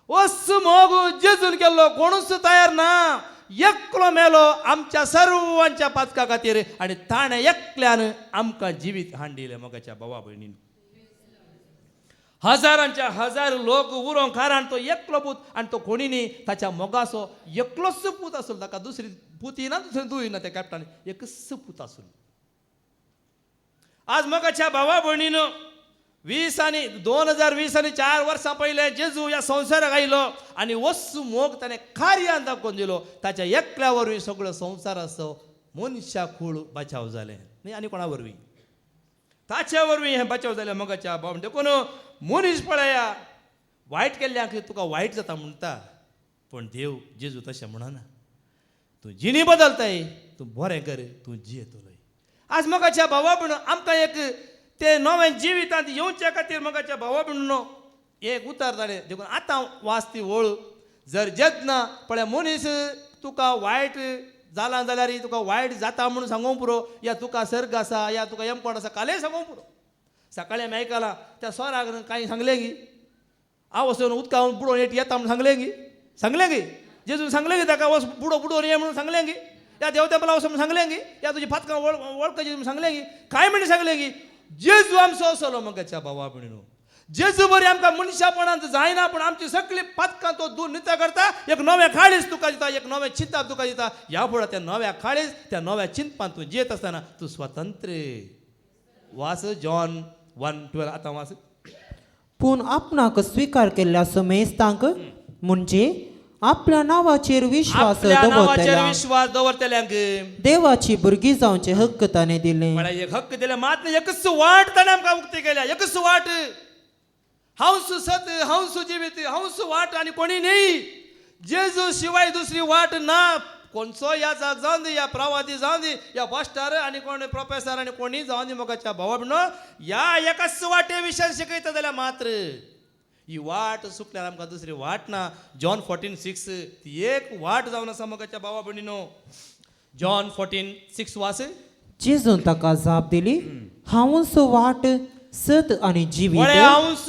वस्स मोग जेजून केल्लो कोणूच तयार ना. एकलो मेलो आमच्या सर्वांच्या पाचका खातीर आणि ताणें एकल्यान आमकां जिवीत हांडिलें मोगाच्या भावा भयणीन. हजारांच्या हजार लोक उरो कारण तो एकलो पूत आणि तो कोणी न्ही ताच्या मोगाचो एकलोच पूत आसलो. ताका दुसरी पूत येना दुसरी दूय ना त्या कॅप्टन एकच पूत आसलो. आज मोगाच्या भावा भयणीन 2020 आणि 4 वर्सां पयले जेजू ह्या संवसाराक आयलो आणि वस्तू मोग ताणें कार्यान दाखोवन दिलो. ताच्या एकल्या वरवीं सगळो संवसार आसो मनशा खूळ बचाव जालें न्ही आनी कोणा वरवीं ताच्या वरवीं हें बचाव जालें मोगाच्या भावा. देखून मनीस पळया वायट केल्ल्याक तुका वायट जाता म्हणटा पण देव जेजू तशें म्हणना. तूं जिणी बदलताय तूं बरें कर तूं जियेतलोय. आज मोगाच्या भावा भयणो आमकां एक ते नवें जिवितांत येवच्या खातीर मोगाच्या भावा भयणो एक उतर ताणें देखून आतां वाचती वळू जर जेदना पळय मनीस तुका वायट जाला जाल्यार तुका वायट जाता म्हणून सांगूंक पुरो या तुका सर्ग आसा या तुका यमकोण आसा काले सांगूंक पुरो. सकाळी आमी आयकलां त्या स्वराक कांय सांगलें गी हांव वचून उदकान बुडोवन येता म्हणून सांगलें गी जेजून सांगलें गी ताका वच बुडोवन ये म्हणून सांगलें गी या देवतेपला वचून म्हणून सांगलें गी या तुजी फातकां वळखची म्हणून सांगलें गी कांय म्हणून सांगलें गी. जेजू आमचो असलो मोगाच्या भावा भयणीनो. जेजू बरी आमकां मनशापणांत जायना पण आमची सगळी पातकां तो दूर निता करता. एक नवें काळीज तुका दिता एक नवें चिंताप तुका दिता. ह्या फुडें त्या नव्या काळीज त्या नव्या चिंतपान तूं जियेत आसतना तूं स्वतंत्र. वास जॉन 1:12 आतां वास. पूण आपणाक स्वीकार केल्ल्या समेस्तांक म्हणजे आपल्या नांवाचेर विश्वास दवरतल्यांक देवाची भुरगीं जावचे हक्क ताणें दिले. एक हक्क दिले मात एकच वाट ताणें आमकां उक्ती केल्या. एकच वाट हांव सत हांव जिवीत हांव वाट आनी कोणी न्ही. जेजू शिवाय दुसरी वाट ना. कोणचो या जाग जावन दी या प्रवादी जावन दी या मास्टर आनी कोण प्रोफेसर आनी कोणी जावन दी मोगाच्या भावा भयणो या एकाच वाटे विशय शिकयता जाल्यार मात्र ही वाट सुकल्यार आमकां दुसरी वाट ना. जॉन 14:6 ती एक वाट जावन आसा मोगाच्या भावा भयणीनो. जॉन 14:6 वास. जेजून ताका जाप दिली हांवूच वाट सत आनी जिवीत. हांवूच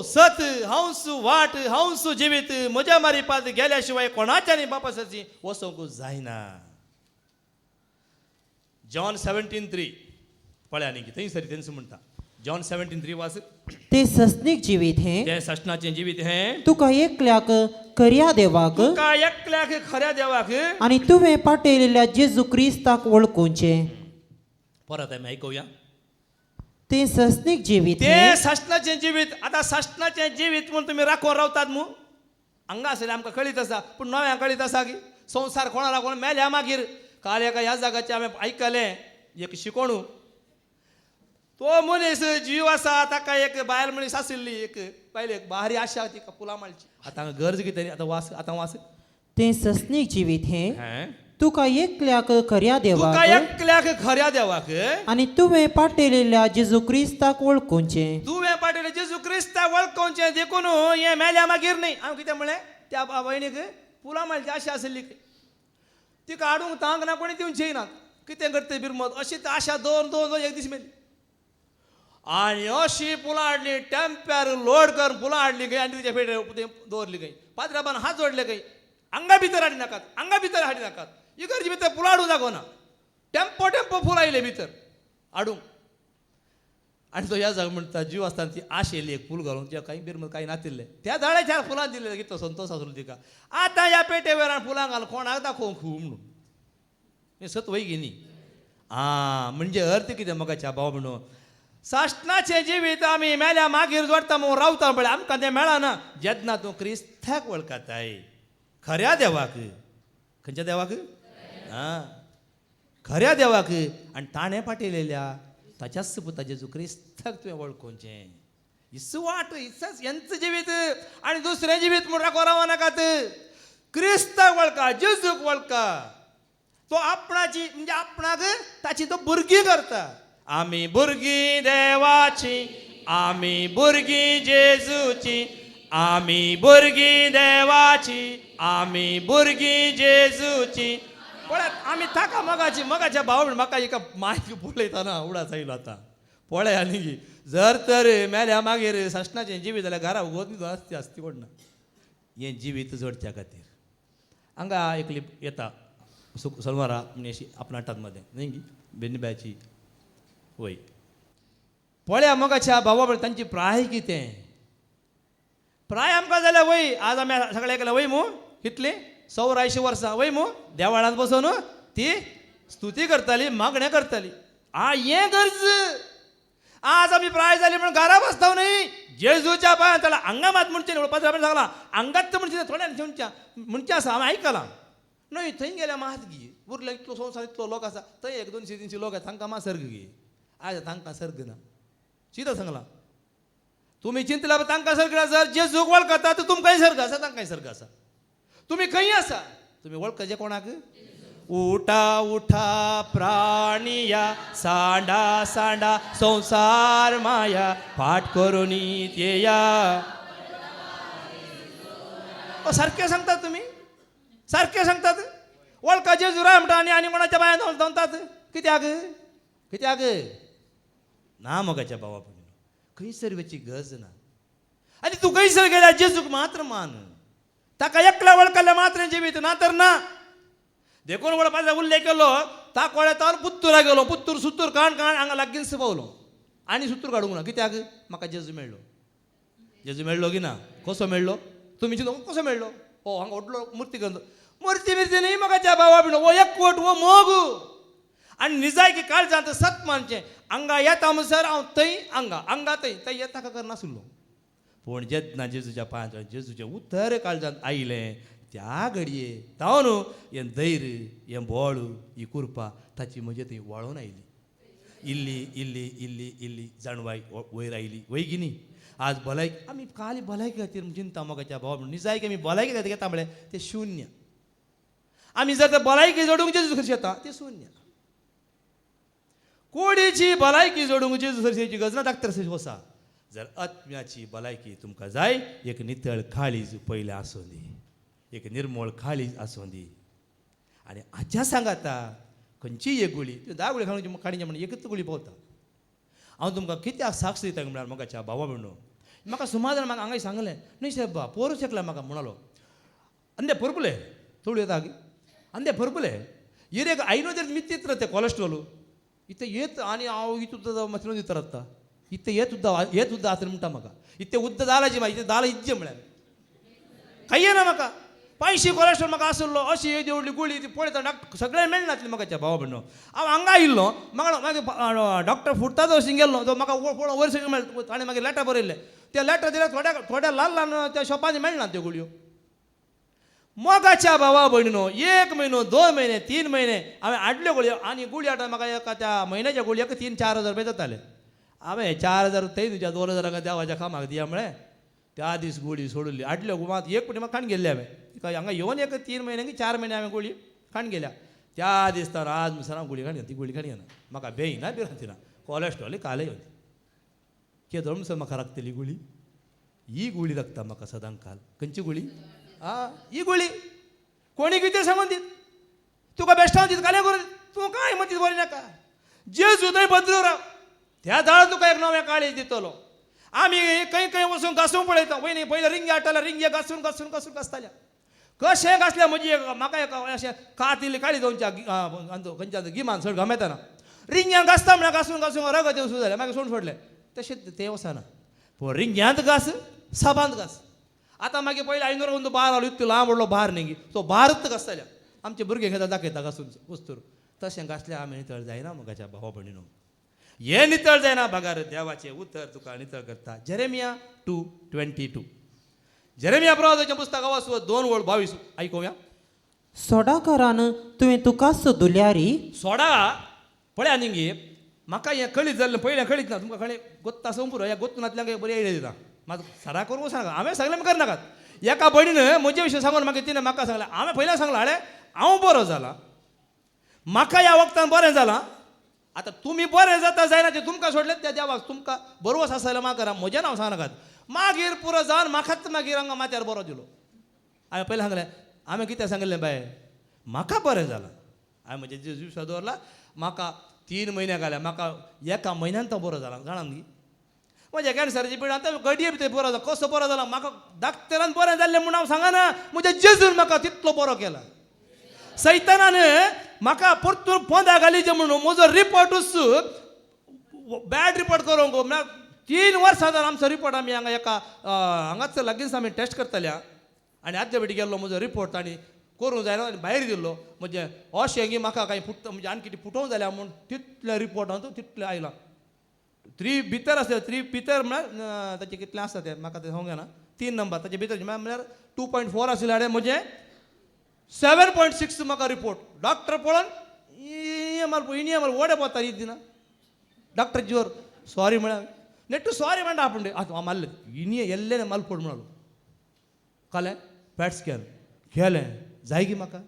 सत हांवूच वाट हांवूच जिवीत म्हज्या मारिपात गेल्या शिवाय कोणाच्यानी बापासाची वचोंक जायना. जॉन 17:3 पळया न्ही थंयसर तेंच म्हणटा. जॉन 17:3 वास. ते सस्नीक जिवीत हे ते सष्णाचें जिवीत हें तुका एकल्याक खऱ्या देवाक तुका एकल्याक खऱ्या देवाक आनी तुवें पाठयलेल्या जेजू क्रिस्ताक वळखूचें. परत आमी आयकुया. ते सस्नीक जिवीत ते सष्णाचें जिवीत. आतां सष्णाचें जिवीत म्हूण तुमी राखून रावतात न्हू हांगा आसलें आमकां कळीत आसा पूण नव्या कळीत आसा की संवसार कोणा लागून मेल्या मागीर. काल एका ह्या जागाचें हांवें आयकलें एक शिकोणू तो मनीस जीव आसा ताका एक बायल मनीस आशिल्ली एक पयले बारी आशा तिका पुला माळची. आतां गरज कितें आतां वास. ते सस्नीक जिवीत हे हें तुका एकल्याक खऱ्या तुका देवाक एकल्याक खऱ्या देवाक आनी तुवें पाठयलेल्या जेजू क्रिस्ताक वळखूचें. तुवें पाठयलें जेजू क्रिस्ताक वळखोवचें देखून हें मेल्या मागीर न्ही. हांव कितें म्हणलें त्या भयणीक पुला माळची आशा आशिल्ली तिका हाडूंक तांक ना कोणी दिवंक येयना. कितें करता बिरमत अशी आशा दोन एक दीस मेली आनी अशी पुलां हाडली टेम्प्यार लोड करून पुलां हाडली खंय आनी तिच्या पेटे दवरली खंय पात्राबान हात जोडले खंय हांगा भितर हाडी नाकात इगर्जे भितर पुलां हाडूंक जागो ना. टेम्पो फुलां आयले भितर हाडूंक आनी तो ह्या जागा म्हणटा जीव आसतना ती आशेली एक फूल घालून त्या कांय बिरमत कांय नातिल्लें त्या झाडाच्या फुलां दिलें कितें संतोश आसलो तिका. आतां ह्या पेटे वेळार फुलां घालून कोणाक दाखोवंक खूब म्हणून हें सत वय न्ही. म्हणजे अर्थ कितें मोगाच्या भाव म्हणून साश्नाचें जिवीत आमी मेल्या मागीर जोडटा म्हणून रावता पळय आमकां तें मेळना जेन्ना तूं क्रिस्ताक वळखताय खऱ्या देवाक. खंयच्या देवाक खऱ्या देवाक आनी ताणें पाठयलेल्या ताच्याच पुता जेजू क्रिस्ताक तुवें वळखोवचें. हिस्स वाट हिस्स हेंच जिवीत आनी दुसरें जिवीत म्हूण राखो रावो नाकात. क्रिस्ताक वळखा जेजूक वळखा. तो आपणाची म्हणजे आपणाक ताची तो भुरगीं करता. आमी भुरगीं देवाची आमी भुरगीं जेजूची आमी भुरगीं देवाची आमी भुरगीं जेजूची. पळयात आमी ताका मगाच्या भाव म्हाका एका मायक पळयतना उडास आयलो आतां पळय आनी जर तर मेल्या मागीर सष्णाचें जिवीत जाल्यार घरा उगोत आसती कोण ना हें जिवीत जोडच्या खातीर. हांगा एक क्लिप येता सलवारा म्हणजे अशी आपणाटांमध्ये न्ही गी बेनिब्याची वय पळया मगाच्या भावा तांची प्राय कितें प्राय आमकां जाल्यार वय आज आमी सगळे केला वय मू कितली 84 वर्सां वय मू देवाळांत बसून ती स्तुती करताली मागणें करताली हें गरज आज आमी प्राय जाली म्हणून घरा बसता न्ही जेजूच्या पांयां त्याला हांगा मात म्हणचे सांगला हांगात म्हणचे थोड्यान म्हणचे आसा हांवें आयकलां न्हय थंय गेल्या मात गी उरलो इतलो संवसार इतलो लोक आसा थंय 100-200 लोक आसा तांकां मात सर्ग गे आज तांकां सर्ग ना चिंता सांगला तुम्ही चिंतला तांकां सर्ग जर जेजूक वळखता तर तुमकांय सर्ग आसा तांकांय सर्ग आसा तुम्ही खंय आसा तुम्ही वळखचे कोणाक उठा उठा प्राणिया सांडा सांडा संसार माया फाट करून येया सारखे सांगतात तुम्ही सारखे सांगतात वळखा जेजू राय म्हणटा आनी कोणाच्या बायान धांवतात कित्याक कित्याक ना मोगाच्या भावा खंयसर वेची गरज ना आनी तूं खंयसर गेल्या जेजूक मात्र मान ताका एकल्या वळखल्या मात्र जिवीत ना तर ना देखून वळपाचा उल्लेख केलो ता कोळ्यातावर पुत्तुरा गेलो पुत्तूर सुत्तूर काण काण हांगा लागींच पावलो आनी सुत्तूर काडूंक ना कित्याक म्हाका जेजू मेळ्ळो की ना कसो मेळ्ळो तुमी चिंतो कसो मेळ्ळो हो हांगा व्हडलो मुर्ती करतो मुर्ती न्ही म्हाका बाबा बिणो वो एकवट वो मोग आनी निजाय की काळजांत सत मानचें हांगा येता म्हणसर हांव थंय हांगा थंय येता काका नासलो पूण जेन्ना जेजूच्या पांयां जेजूचें उतर काळजांत आयलें त्या घडये ताव न्हू हें धैर्य हें बोळ ही कुरपा ताची म्हजे थंय वळोन आयली इल्ली इल्ली इल्ली इल्ली जाणवाय वयर आयली वय न्ही आज भलायकी आमी खाली भलायकी खातीर चिंता मोगाच्या भावा म्हणून निजाय की आमी भलायकी खातीर घेता म्हळ्यार तें शुन्य आमी जर तर भलायकी जोडूंक जेजू खर्च येता तें शुन्य कोडीची भलायकी जोडूंक जेजू खर्चेची गरज ना डाक्टर वसा जर आत्म्याची भलायकी तुमकां जाय एक नितळ काळीज पयलें आसूं दी एक निर्मळ काळीज आसूं दी आनी हाच्या सांगाता खंयचीय एक गुळी 10 गुळी काडीचे म्हणून एकच गुळी पावता हांव तुमकां कित्याक साक्ष दिता म्हळ्यार मोगाच्या भावा म्हणून म्हाका सुमार म्हाका हांगा सांगलें न्हय साहेब पोरू शकला म्हाका म्हणलो अंदे परपुले थोडी येता अंदे परपुले एक ಐನೂರು ಮಿತ್ತಿತ್ರ ಕೊಲೆಸ್ಟ್ರಾಲ್ ಇತ್ತೆ ಏತ್ ಆನಿ ಹಾವು ಇತ್ತುದ ಮತ್ತಿನ ದಿತ್ತರತ್ತ ಇತ್ತೆ ಏತುದ್ದ ಆತರ म्हणटा म्हाका इत्ते उद्द दालाची माहिती दाला इज्जे म्हळ्यार काही ना म्हाका 500 कोलेस्ट्रॉल म्हाका आसलो अशी देवली गुळी ती पळयता सगळें मेळनातलें म्हाका भावा म्हणून हांव हांगा आयिल्लो म्हाका मागीर डॉक्टर फुटता तो अशी गेल्लो तो म्हाका वयर सकयल मेळ्ळो ताणें मागीर लेटर बरयल्लें त्या लेटर दिल्यार थोड्या ल्हान त्या शॉपांनी मेळना त्यो गुळयो मोगाच्या भावा भयणीनो 1 म्हयनो 2 म्हयने 3 म्हयने हांवें हाडल्यो गुळयो आनी गुळी हाडटा म्हाका एका त्या म्हयन्याच्या गुळयेक 3-4 हजार रुपया जाताले हांवें 4 हजार थंय तुज्या 2 हजारांक देवाच्या कामाक दिया म्हळें त्या दीस गुळी सोडली हाडल्यो मात एक पुटी म्हाका खाण गेल्ले हांवें हांगा येवन एक 3 म्हयने की 4 म्हयने हांवें गुळी खाण गेल्या त्या दीस तर आज म्हणसर हांव गुळी खाण ती गुळी खाण घेना म्हाका बेयना भिरांतिना कोलेस्ट्रॉल काले येवन केदो म्हणसर म्हाका राखतली गुळी ही गुळी लागता म्हाका सदांच काल खंयची गुळी ही गुळी कोणी कितें सांगून दीत तुका बेश्टांव दीत काले करून तूं कांय म्हणत बरें नाका जेजू थंय बदलू राव त्या दाळ तुका एक नवें काळीज दितलो आमी खंय खंय वचून घासून पळयता वयनी पयलीं रिंगे हाडटाले रिंगे घासून घासून घासून घासताले कशें घासलें म्हजी म्हाका एक अशें कात इल्ली काळी दोनच्या खंयच्या गिमान चड घाम येताना रिंग्यांक घासता म्हळ्यार घासून घासून रगत येवसूं जालें मागीर सोडून सोडलें तशें तें वचना पूण रिंग्यांत घास साबांत घास आतां मागीर पयलीं आयनूर ಒಂದು बार आलो इतलो लांब व्हडलो बार न्ही तो बारच घासताले आमचे भुरगे घेता दाखयता घासून वस्तूर तशें घासल्यार आमी नितळ जायना मोगाच्या भावा भयणीनो हें नितळ जायना भागार देवाचें उतर तुका नितळ करता जेरेमिया 2:22 जेरेमिया प्रवादाचें पुस्तक वाचूं 2:22 आयकुया सोडाकारान तुवें तुका सोदुल्यारी सोडा पळया न्ही म्हाका हें कळीत जाल्लें पयलें कळीत ना तुमकां खंय गोत्ता संपुरो ह्या गोत्तूनांतल्यान बरी आयडिया दिता म्हाका सडा करूंक सांगा हांवें सांगलें करनाकात एका भयणीन म्हजे विशीं सांगून मागीर तिणें म्हाका सांगलें हांवें पयलें सांगलां हाडे हांव बरो जाला म्हाका ह्या वखदान बरें जालां आतां तुमी बरें जाता जायना तें तुमकां सोडलें त्या देवाक तुमकां बरोवस आसा जाल्यार म्हाका म्हजें नांव सांगनाकात मागीर पुरो जावन म्हाकाच मागीर हांगा माथ्यार बरो दिलो हांवें पयलें सांगलें हांवें कितें सांगलें बाय म्हाका बरें जालां हांवें म्हजे जेजू विश्वास दवरला म्हाका 3 म्हयने घाल्या म्हाका एका म्हयन्यान तो बरो जाला जाणा न्ही म्हज्या कॅन्सराची पिड आतां घडये भितर बरो जाला कसो बरो जाला म्हाका डाक्टरान बरें जाल्लें म्हूण हांव सांगना म्हज्या जेजून म्हाका तितलो बरो केला सैतानान म्हाका परतून पोंदा घालीचें म्हणून म्हजो रिपोर्टूच बॅड रिपोर्ट करूंक म्हळ्यार 3 वर्सां जावन आमचो रिपोर्ट आमी हांगा एका हांगाच लागींच आमी टेस्ट करतल्या आनी आदल्या फावटी गेल्लो म्हजो रिपोर्ट तांणी करूंक जायना आनी भायर दिल्लो म्हणजे अशें की म्हाका कांय फुट म्हणजे आनी कितें फुटोवंक जाल्या म्हूण तितल्या रिपोर्टांत तितलें आयलां 3 भितर आसले 3 भितर म्हळ्यार ताचें कितलें आसता तें म्हाका तें सांगूंक जायना 3 नंबर ताचे भितर म्हळ्यार 2.4 आशिल्ले आनी म्हजें 7.6 म्हाका रिपोर्ट डॉक्टर पळोवन इनियमार वडे पोता रीत दिना डॉक्टर जोर सॉरी म्हळ्यार नेट्टू सॉरी म्हणटा आपूण हांव मारलें इनिये येल्लें मालपोड म्हणालो कळ्ळें पॅट स्कॅन केलें जाय गी म्हाका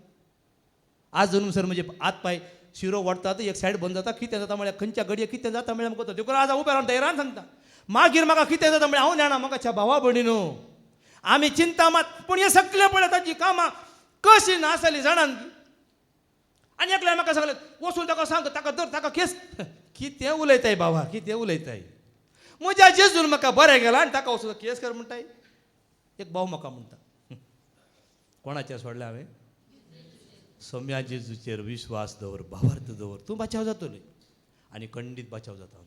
आज जन्म सर म्हणजे हात पाय शिरो वडतात एक सायड बंद जाता कितें जाता म्हळ्यार खंयच्या घडये कितें जाता म्हळ्यार म्हाका देखून आज उबे रावन धैर्यान सांगता मागीर म्हाका कितें जाता म्हळ्यार हांव जाणा म्हाका भावा भयणीनो आमी चिंता मात पूण हे सगळे पळय ताची कामां कशी नासली जाणान आनी एकल्यान म्हाका सांगलें वचून ताका सांग ताका धर ताका केस कितें उलयताय बाबा कितें उलयताय म्हज्या जेजून म्हाका बरें गेलां आनी ताका वचून केस कर म्हणटाय एक भाव म्हाका म्हणटा कोणाचेर सोडलें हांवें सोम्या जेजूचेर विश्वास दवर भावार्थ दवर तूं बचाव जातलें आनी खंडीत बचाव जाता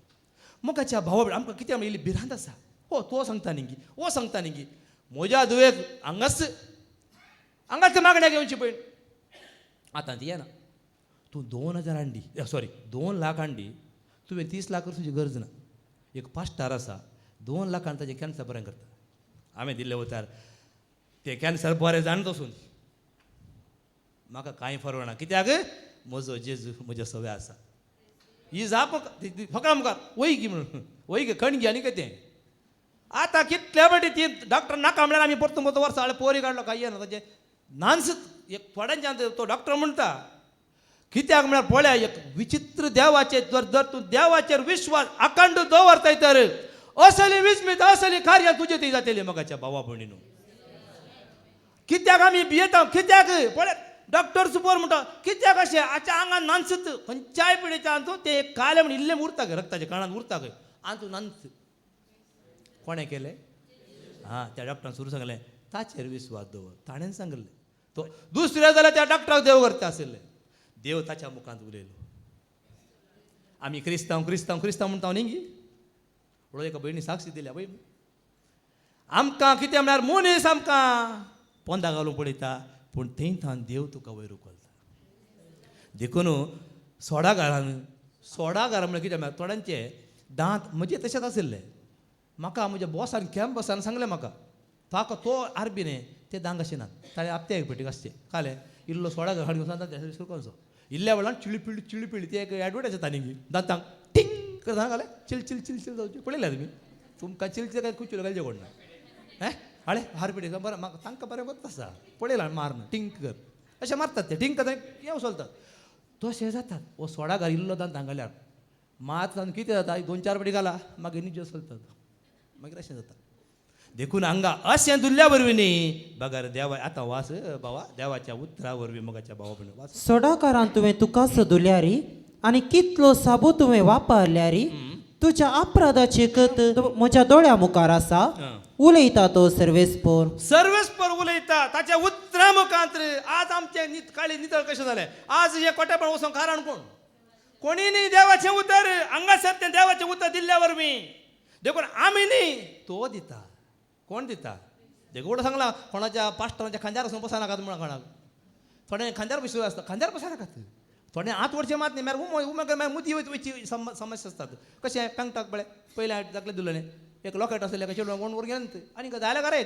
मोगाच्या भावा आमकां कितें इल्ली भिरांत आसा हो तो सांगता न्ही गी हो सांगता न्ही गी म्हज्या दुयेक हांगाच मागण्या घेवची पळय आतां ती येना तूं 2000 हांडी सॉरी 2 लाख हांडी तुवें 30 लाख करपाची गरज ना एक 5 स्टार आसा 2 लाखान ताजें कॅन्सर बरें करता हांवें दिल्ले वतार तें कॅन्सर बरें जाण तसून म्हाका कांय फरक ना कित्याक म्हजो जेजू म्हज्या सव्या आसा ही जाप फकत मुखार वय गी म्हणून वय गे खणगी आनी कितें आतां कितले फावटी ती डॉक्टर नाका म्हळ्यार आमी परतून परतून वर्सां हाडले पोरी काडलो काय येना ताजें नान्स एक थोड्यांच्यान तो डॉक्टर म्हणटा कित्याक म्हळ्यार पळया एक विचित्र देवाचे जर तूं देवाचेर विश्वास अखंड दवरताय तर असली विस्मीत असली कार्य तुजें ती जातली मोगाच्या भावा भयणीनो कित्याक आमी भियेता कित्याक पळय डॉक्टर सुपर म्हणटा कित्याक अशें आच्या आंगान नांचत खंयच्याय पिडेच्या आंतू ते काले म्हण इल्लें उरता खंय रक्ताच्या कणान उरता खंय आंतू नांच कोणें केलें हां त्या डॉक्टरान सुरू सांगलें ताचेर विश्वास दवर ताणें सांगलें तो दुसरें जाल्यार त्या डॉक्टराक देव करता आशिल्लें देव ताच्या मुखांत उलयलो आमी क्रिस्तांव क्रिस्तांव क्रिस्तांव म्हणटा न्ही गी पळय एका भयणी साक्षी दिल्या पळय आमकां कितें म्हळ्यार मनीस आमकां पोंदा घालून पळयता पूण थंयथान देव तुका वयर उखलता देखून सोडा घरान म्हळ्यार कितें म्हळ्यार थोड्यांचे दांत म्हणजे तशेंच आशिल्ले म्हाका म्हज्या बॉसान कॅम्पसान सांगलें म्हाका ताका तो आरबी न्ही ते दांग अशें नात ताणें आपत्या एक पेटी आसचे काले इल्लो सोडा घाण घेवन सुरकोसो इल्ल्या वेळान चिळी ती एक एडवर्टायज येता न्ही दांतांक टिंग करता घाले चिल चिल चिल चिल जावची पळयल्या तुमी तुमकां चिलचे काय कुच्यो घालचे कोणना हे हाडे हारपेटी बरें म्हाका तांकां बरें वता आसा पळयलां मारन टिंक कर अशें मारतात ते टिंक करता येवं चलतात तशें जातात वो सोडा घाल इल्लो दांतांक घाल्यार मात कितें जाता 2-4 फावटी घाला मागीर निज्यो चलतात मागीर अशें जाता देखून हांगा अशें दुल्ल्या वरवीं न्ही बगार देवा आतां वास बाबा देवाच्या उतरा वरवीं मोगाच्या भावा भयणी वास सोडाकारान तुवें तुकाच दुल्यारी आनी कितलो साबू तुवें वापरल्यारी तुज्या अपराधाची कत म्हज्या दोळ्या मुखार आसा उलयता तो सर्वेस्पर उलयता ताच्या उतरा मुखांत आज आमचे काळी नितळ कशें जालें आज हे कोटेपण वचोंक कारण कोणी न्ही देवाचें उतर हांगासर तें देवाचें उतर दिल्ल्या वरवीं देखून आमी न्ही तो दिता कोण दिता देखून सांगला कोणाच्या पास्टरांच्या खांद्यार वचून बसनाकात म्हणून कोणाक थोडे खांद्यार बसलो आसता खांद्यार बसनाकात थोडे हात वरचे मात न्ही म्हळ्यार मुदी वयची समस्या आसतात कशें पेंगटाक पळय पयल्या जातलें दिल्लें एक लॉकेट आसलें चेडवान कोण वर गेलें आनी जाल्यार घरा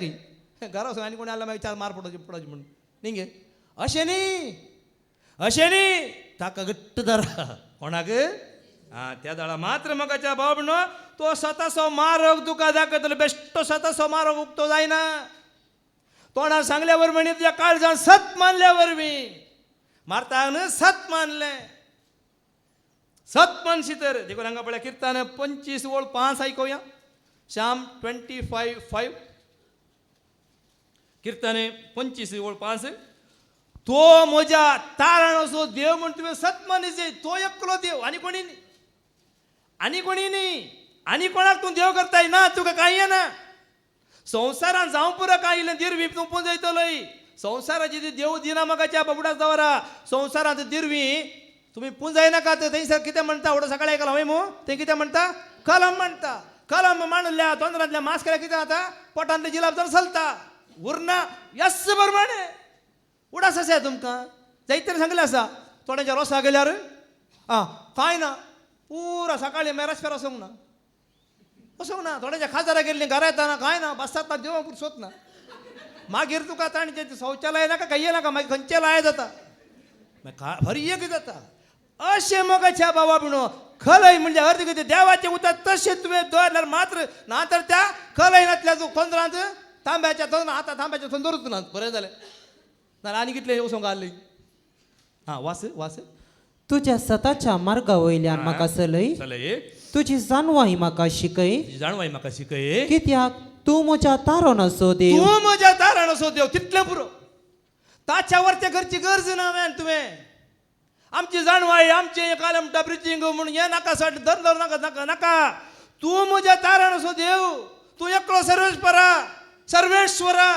खंय घरा वचून आनी कोण आला मागीर चार मार पडोवची म्हणून न्ही गे अशें न्ही ताका घट्ट धरा कोणाक हां त्या दाळा मात्र मोगाच्या भाव म्हणून तो स्वताचो मारक तुका दाखयतलो बेश्टो स्वताचो मारक उक्तो जायना तोंडार सांगल्या वरवीं तुज्या काळजान सत मानल्या वरवीं मारताक न्हय सत मानलें सत मानशी तर देखून हांगा पळय किर्तन 25:5 आयकोया शाम 25:5 किर्तन 25:5 तो म्हज्या तारण असो देव म्हण तुवें सत मानिचे तो एकलो देव आनी कोणी न्ही आणि कोणाक तू देव करताय ना तुका काही आहे ना संसारात जाऊन पुरा काही दिरवी तू पुंजयतलय संसाराची ती देव दिना मगाच्या बबडाच दवरा संसारात दिरवी तुम्ही पुंजाय नका तर थंयसर कितें म्हणटा एवढं सकाळी ऐकला होय मो ते कितें म्हणता कलम म्हणता कलम मांडल्या तोंदरांतल्या मास केल्या कितें जाता पोटांतले जिलाब जर चलता उरना यस प्रमाणे उडास आसा तुमकां जायते सांगलें आसा थोड्यांच्या रोसा गेल्यार आं कांय ना पुरा सकाळी मेरास फेर वसोंक ना वसोंक ना थोड्यांच्या खाजारा गेल्लीं घरा येताना कांय ना बसतात ना देवा पुरसोत ना मागीर तुका ताणचे शौचालय नाका काही नाका मागीर खंयचे लाय जाता हरी एक जाता अशें मगाच्या बाबा बिणो खलय म्हणजे अर्थ कितें देवाचे उतर तशें तुवें दवरल्यार मात्र ना तर त्या खलयनातल्या तोंदरांत तांब्याच्या तोंदरां आतां तांब्याच्या तोंदरूच ना बरें जालें ना आनी कितले वचोंक घाल्ली हां वास वास तुझ्या सताच्या मार्गा वयल्यान म्हाका चलय चलय तुजी जानवाही म्हाका शिकय जाणवाय म्हाका शिकय कित्याक तूं म्हज्या तारण असो देव तूं म्हज्या तारण असो देव तितलें पुरो ताच्या वरते करची गरज ना मॅन तुवें आमची जाणवाय आमचे कालमटा ब्रिचिंग म्हणून हे नाका साठ धर धर नाका नाका नाका तूं म्हज्या तारण असो देव तूं एकलो सर्वेश्वरा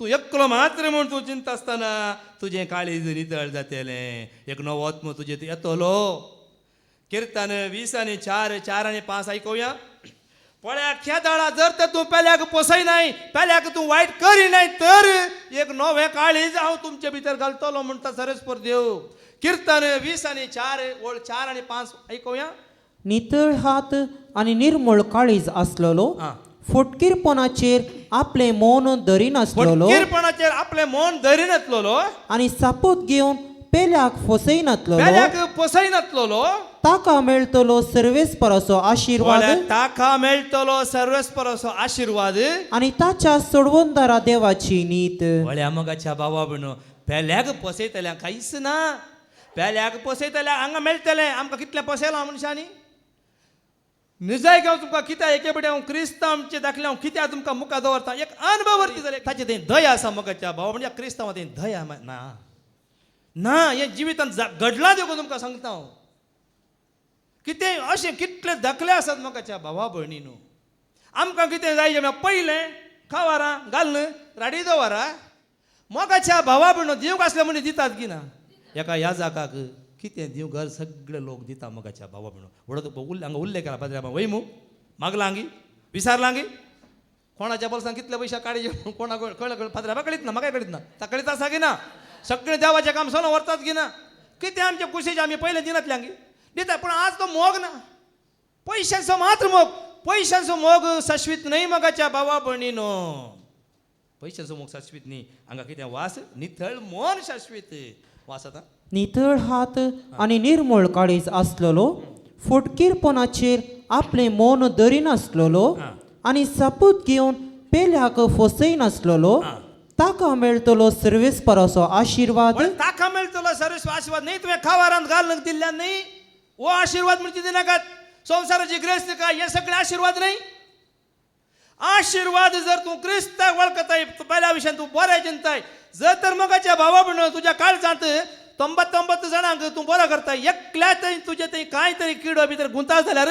तूं एकलो मात्र म्हूण तूं चिंता आसतना तुजें काळीज नितळ जातलें एक नवो आत्मो तुजें येतलो किर्तन 20:4 4:5 आयकुया पळ्याक खेदाळा जर तर तूं पेल्याक पोसय नाही पेल्याक तूं वायट करी नाही तर एक नवें काळीज हांव तुमचे भितर घालतलो म्हणटा सरस्पर देव किर्तन 20:4 ओळ 4 आनी 5 आयकुया नितळ हात आणि निर्मळ काळीज असलेलो फुटकीरपणाचेर आपले मौन धरिनासलेलो फुटकीरपणाचेर आपले मौन धरिनासलेलो आणि सापूत घेवन पेल्याक फसयनासलेलो पेल्याक पोसयनासलेलो ताका मेळटलो सर्वेस्पराचो आशीर्वाद ताका मेळटलो सर्वेस्पराचो आशीर्वाद आणि ताच्या सोडवणदारा देवाची नीत वळ्या मगाच्या बाबा बिणो पेल्याक पोसयतल्या कांयच ना पेल्याक पोसयतल्या हांगा मेळटलें आमकां कितलें पोसयलां मनशांनी निजाय हांव तुमकां कित्याक एके बडे हांव क्रिस्तांव आमचे दाखले हांव कित्याक तुमकां मुखार दवरता एक अनुभव वर्ती जाले ताचे थंय दया आसा मगाच्या बाबा म्हणजे क्रिस्तांवा थंय दया ना ना हे जिवितांत घडलां देखून तुमकां सांगता हांव कितें अशें कितले दाखले आसात म्हाकाच्या भावा भयणीनो आमकां कितें जाय पयलें खावारां घालून राडी दवरा मोगाच्या भावा भयणो दिवंक आसले म्हण दितात की ना एका याजकाक कितें दिवं घर सगळे लोक दिता मोगाच्या भावा भयणो व्हडलो हांगा उल्लेख केला पाद्र्या वय मू मागलांगी विचारलांगी कोणाच्या बोल्सान कितले पयशे काडचे कोणाक कळ्ळें पाद्र्या कळीत ना म्हाका कळीत ना ता कळीत आसा की ना सगळे देवाचें काम सोनो व्हरतात की ना कितें आमचे कुशीचे आमी पयलें दिनातल्यांगी दिता पूण आज तो मोग ना पैशांचो मात्र मोग पैशांचो मोग शाश्वीत न्हय मोगाच्या भावा भयणीनो पैशांचो मोग शाश्वीत न्ही हांगा कितें वास नितळ मन शाश्वीत वास आतां नितळ हात आणि निर्मळ काळीज असलेलो फुटकीरपणाचेर आपले मौन धरिनासलेलो आणि सापूत घेवन पेल्याक फसयनासलेलो ताका मेळटलो सर्वेस्पराचो आशीर्वाद ताका मेळटलो सर्वेस्पर आशीर्वाद न्ही तुवें खावारांत घालून दिल्ल्यान न्ही वो आशीर्वाद म्हणजे दिनाकात संसाराची ग्रेस्त काय हे सगळे आशीर्वाद नाही आशीर्वाद जर तू क्रिस्ताक वळखताय पहिल्या विशयान तू बरें चिंताय जर तर मगाच्या भावा भयणो तुज्या काळजांत 99 जाणांक तू बरो करताय एकल्या थंय तुजे थंय कांय तरी किडो भितर गुंताळ जाल्यार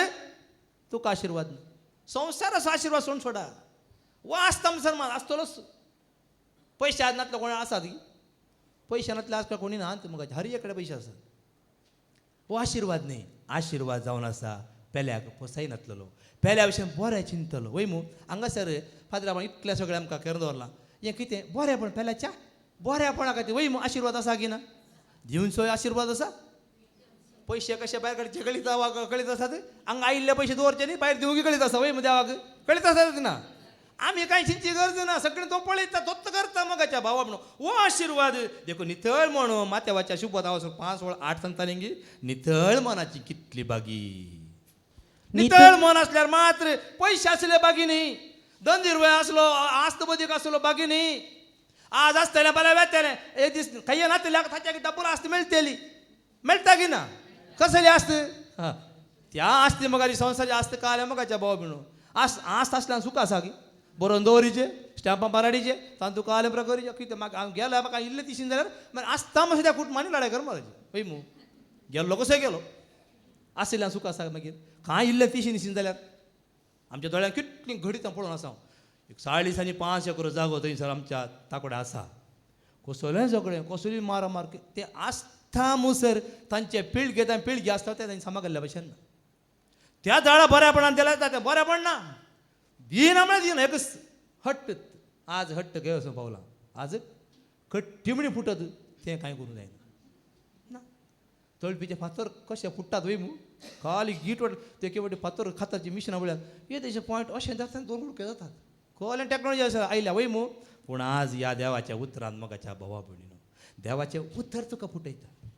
तुका आशीर्वाद ना संसाराचो आशीर्वाद सोडून सोडा वास तामसर आसतलोच पयशे नातले कोण आसात पयशे नातले आसता कोणी ना मगाच्या हर एक कडेन पयशे आसात हो आशीर्वाद न्ही आशीर्वाद जावन आसा पेल्याक पोसाय नातलो पेल्या विशयान बरें चिंतलो वय मू हांगासर फादर इतलें सगळें आमकां केर दवरलां हें कितें बरेंपण पेल्याच्या बरेंपणा खातीर वय मू आशीर्वाद आसा की ना दिवचोय आशीर्वाद आसा पयशे कशे भायर काडचे कळीत आसात हांगा आयिल्ले पयशे दवरचे न्ही भायर दिवंक कळीत आसा वय मू देवाक कळीत आसात ना आमी कांय चिंतची गरज ना सगळें तो पळयता तोच करता मगाच्या भावा म्हणून हो आशीर्वाद देखो नितळ म्हणून माथेवाच्या शुभत हांव 5 वळ 8 सांगताली नितळ मनाची कितली बागी नितळ मन असल्यार मात्र पयशे आसले बागी न्ही धंदिरवय आसलो आस्त बदीक आसलो बागी न्ही आज आसतलें बरें वेतलें एक दीस खंय नातल्याक ताच्या डब्बल आस्त मेळटली मेळटा की ना कसली आस्त त्या आस्ती मगाची संवसाराची आस्त काल्या मगाच्या भावा म्हणून आस्त आसल्यान सुख आसा की बरोवन दवरीचे स्टॅम्पां पाराडीचे तांतू काले प्रकारीचे कितें म्हाका हांव गेलो म्हाका इल्लें दिशीन जाल्यार मागीर आसता मातशें त्या कुटुंबांनी लढाय कर मारायची पळय मू गेल्लो कसो गेलो आसल्या सुख आसा मागीर कांय इल्ले तिशी निशीन जाल्यार आमच्या दोळ्यांक कितली घडीत पळोवन आसा एक 4.5 एकर जागो थंयसर आमच्या ताकोडे आसा कसलें सगळें कसली मारामार ते आसता मुसर तांचे पिळगे आसता ते तांणी सांबाळल्या भशेन ना त्या झाडां बऱ्यापणान दिल्या ते बऱ्यापण ना दिन म्हळ्यार दिन एकच हट्ट आज हट्ट घे असो पावला आज कट्टिमणी फुटत तें कांय करूं जायना तळपीचे फातर कशे फुट्टात वय मू खाली गीट वाट ते केवटे फातर खाताची मिशनां वळ्यात हे तेजे पॉयंट अशें जाता दोन रुपये जातात कॉलें टेक्नॉलॉजी आसा आयल्या वय मू पूण आज ह्या देवाच्या उतरान मगाच्या भावा भयणीनो देवाचें उतर तुका फुटयता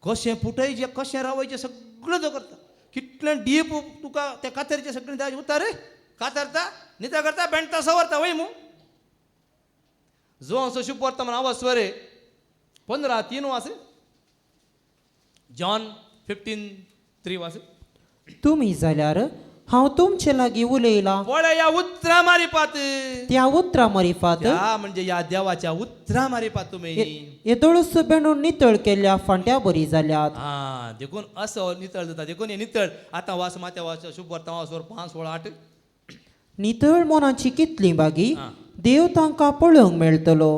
कशें फुटयचें कशें रावयचें सगळें तो करता कितलें डीप तुका त्या कातरीचें सगळें देवाचें उतर कातरता निता करता बेंडता सवरता वय मू जो असो शुभ वर्तमान आवाज स्वरे 15:3 वास जॉन 15:3 वास तुम्ही जाल्यार हांव तुमचे लागीं उलयलां पळय या उतरा मारिपात त्या उतरा मारिफात त्या म्हणजे या देवाच्या उतरा मारिपात तुमी हे दोळस बेंडून नितळ केल्ल्या फांट्या बरी जाल्यात देखून असो नितळ जाता देखून हे नितळ आतां वास मात्या वास शुभ वर्तमान वास 5, 16, 8 नितळ मनाची कितली बागी देव तांकां पळोवंक मेळटलो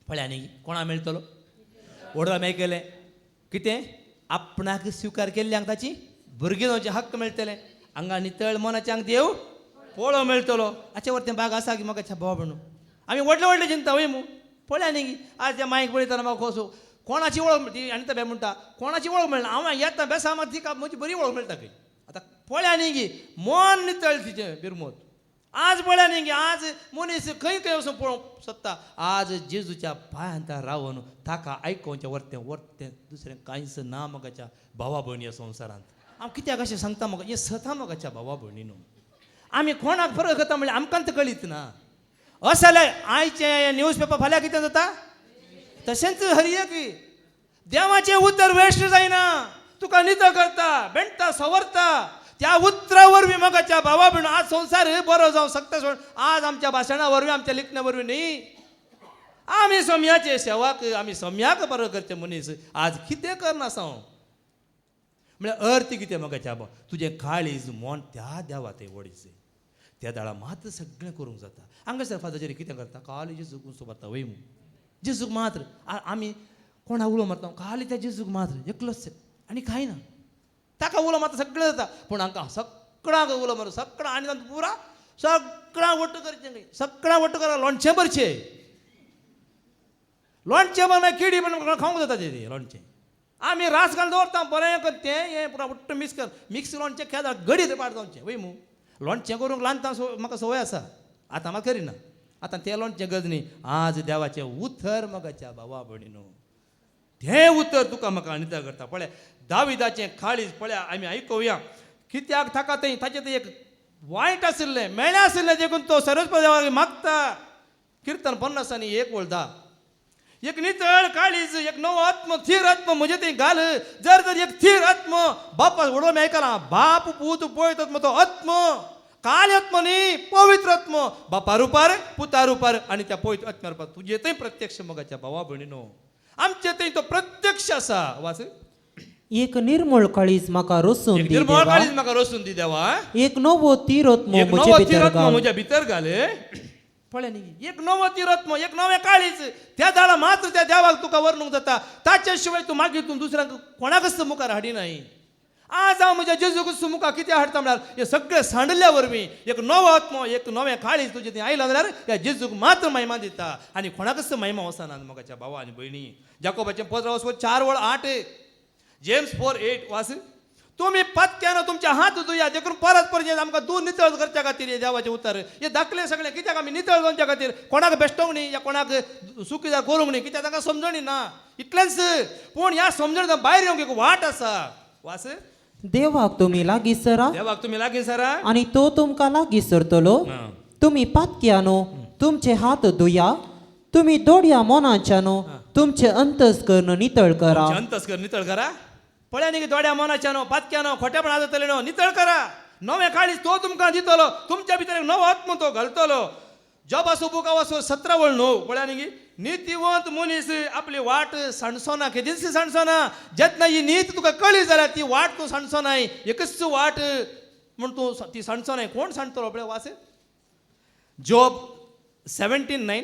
पळया न्ही कोणा मेळटलो ओडला मेळ केलें कितें आपणाक स्विकार केल्ल्यांक ताची भुरगीं जावचे हक्क मेळटले हांगा नितळ मनाच्यांक देव पळोवंक मेळटलो हाचे वरतें भाग आसा की म्हाका भाव म्हणून आमी व्हडले व्हडले चिंता वय मू पळया न्ही आज त्या मायक पळयतना म्हाका कसो कोणाची वळख ती आनी तो म्हणटा कोणाची वळख मेळना हांव येता बेसा म्हाका ती म्हजी बरी वळख मेळटा खंय आतां पळया न्ही गी मन नितळ तिचें बिरमोत आज पळया न्ही गे आज मनीस खंय खंय वचून पळोवंक सोदता आज जेजूच्या पांयांत रावन ताका आयकोवचें वर्तें दुसरें कांयच ना म्हाकाच्या भावा भयणी ह्या संवसारांत हांव कित्याक अशें सांगता म्हाका हें सता म्हाकाच्या भावा भयणीनो आमी कोणाक फरक करता म्हणल्यार आमकां तर कळीत ना अशें जाल्यार आयचे न्यूज पेपर फाल्यां कितें जाता तशेंच हरये की देवाचें उतर वेस्ट जायना तुका नितळ करता बेंडटा सवरता त्या उतरा वरवीं मगाच्या भावा भयण आज संवसार बरो जावं सकता सोड आज आमच्या भाशणा वरवीं आमच्या लिखण्या वरवीं न्ही आमी सोम्याचे सेवाक आमी सोम्याक बरो करचे मनीस आज कितें करना सांग म्हळ्यार अर्थ कितें मगाच्या भाव तुजें काळीज मोन त्या देवा थंय वडीच त्या दाळा मात्र सगळें करूंक जाता हांगासर फादर कितें करता काली जेजूक सोबता वय मू जेजूक मात्र आमी कोणा उलो मारता काली त्या जेजूक मात्र एकलोच आनी कांय ना ताका उलो मात्र सगळें जाता पूण हांकां सगळ्यांक उलो मारूं सगळां आनी पुरा सगळां वट्ट करचें खंय सगळां वट्ट करा लोणचें भरचें लोणचें भर मागीर किडी पण खावंक जाता तें लोणचें आमी रास घालून दवरता बरें कर तें हें पुरा वट्ट मिक्स लोणचें खेळटा घडीत पाड जावचें वय मू लोणचें करूंक ल्हानता म्हाका संवय आसा आतां म्हाका करिना आतां तें लोणचें गरज न्ही आज देवाचें उतर मगाच्या भावा भयणीनो तें उतर तुका म्हाका नितळ करता पळय दाविदाचें काळीज पळया आमी आयकुया कित्याक ताका थंय ताचें थंय एक वायट आशिल्लें मेळ्ळें आशिल्लें देखून तो सर्वस्व देवाक मागता किर्तन 50 आनी 1:10 एक नितळ काळीज एक नवो आत्म थीर आत्म म्हजे थंय घाल जर एक थीर आत्म बापा उडोवन आयकलां बाप पूत पळयतात मग तो आत्म काल आत्म न्ही पवित्र आत्म बापा रुपार पुता रुपार आनी त्या पवित्र आत्म्या रुपार तुजे थंय प्रत्यक्ष मगाच्या भावा भयणीनो आमचे थंय तो प्रत्यक्ष आसा वास एक निर्मळ काळीज म्हाका रोसून दी निर्मळ देवा काळीज म्हाका रोसून दी देवा एक नवो तीरोत्म एक म्हजे नवो भितर तीरात्म घाल म्हज्या भितर घाल पळय न्ही एक नवो तीरात्म एक नवें काळीज त्या दाळा मात्र त्या देवाक तुका वर्णूंक जाता ताचे शिवाय तूं मागीर तूं दुसऱ्यांक कोणाकच मुखार हाडिनाय आज हांव म्हज्या जेजूक मुखार कित्याक हाडटा म्हळ्यार हे सगळें सांडल्या वरवीं एक नवो आत्मो एक नवें काळीज तुजें थंय आयला जाल्यार ह्या जेजूक मात्र महिमा दिता आनी कोणाकच महिमा वचना मोगाच्या भावा आनी भयणी जाकोबाचें 15:8 जेम्स 4:8 वास तुम्ही पत्क्यानं तुमच्या हात धुया देखून परत परत आमकां दूध नितळ करच्या खातीर हे देवाचें उतर हे दाखले सगळे कित्याक आमी नितळ जावच्या खातीर कोणाक बेश्टोवंक न्ही या कोणाक सुखीदार करूंक न्ही कित्याक तांकां समजणी ना इतलेंच पूण ह्या समजण भायर येवंक एक वाट आसा वास देवाक तुम्ही लागीं सरा देवाक तुमी लागीं सरा आनी तो तुमकां लागीं सरतलो तुम्ही पातक्यानो तुमचे हात धुया तुम्ही दोड्या मोनाच्यानो तुमचे अंतस्करण नितळ करा अंतस्कर नितळ करा पळया न्ही दोड्या मोनाच्यानो पातक्यानो खोटेपणा जातलें नितळ करा नवें काळीज तो तुमकां दितलो तुमच्या भितर एक नवो आत्म तो घालतलो जॉब असो बुका वासो 17 वळ नो पळ्या नी नीतिवंत मनीस आपली वाट सांडसोना केदीस सांडसोना जेतना ही नीत तुका कळी जाल्यार ती वाट तूं सांडसोनाय एकच वाट म्हण तूं ती सांडसोनाय कोण सांडतलो पळय वासे जॉब 17:9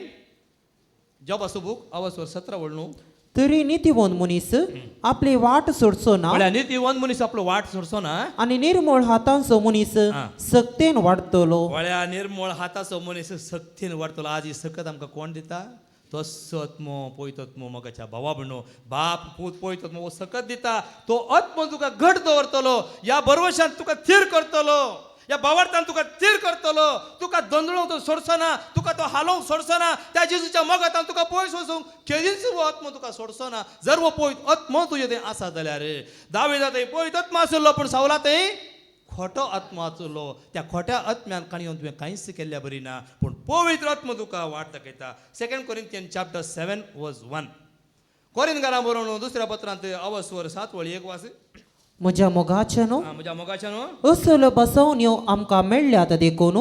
जॉब असो बूक अवसवर 17 वळ नो तरी नितीवंत मनीस आपली वाट सोडचो ना म्हळ्यार नीतिवंत मनीस आपलो वाट सोडचो ना आणि निर्मळ हातांचो मनीस सक्तेन वाडतलो वळ्या निर्मळ हाताचो मनीस सक्तीन वाडतलो आज ही सकत आमकां कोण दिता तो आत्मो पळयत आत्मो मोगाच्या भावा भयणो बाप पूत पळयत आत्मो वो सकत दिता तो आत्मो तुका घट दवरतलो ह्या बरवशान तुका थीर करतलो या भावार्थान तुका थीर करतलो तुका दंदळूंक तो सोडचो ना तुका तो हालोवंक सोडचो ना त्या जेजूच्या मोगातान तुका पयस वचूंक केदीच वो आत्मो तुका सोडचो ना जर वो पळयत आत्मो तुजे थंय आसा जाल्यार दाविदा थंय पळयत आत्मा आशिल्लो पूण सावला थंय खोटो आत्मा आशिल्लो त्या खोट्या आत्म्यान काणयोन तुवें कांयच केल्ल्या बरी ना पूण पवित्र आत्मो तुका वाट दाखयता 2 कोरिंथियन चॅप्टर 7:1 कोरिंथकारां बरोवन दुसऱ्या पत्रांत अवस्वर 7 वळी 1 वास म्हज्या मोगाच्यानो म्हज्या मोगाच्या न्हू असल बसवण्यो आमकां मेळ्ळ्यात देखून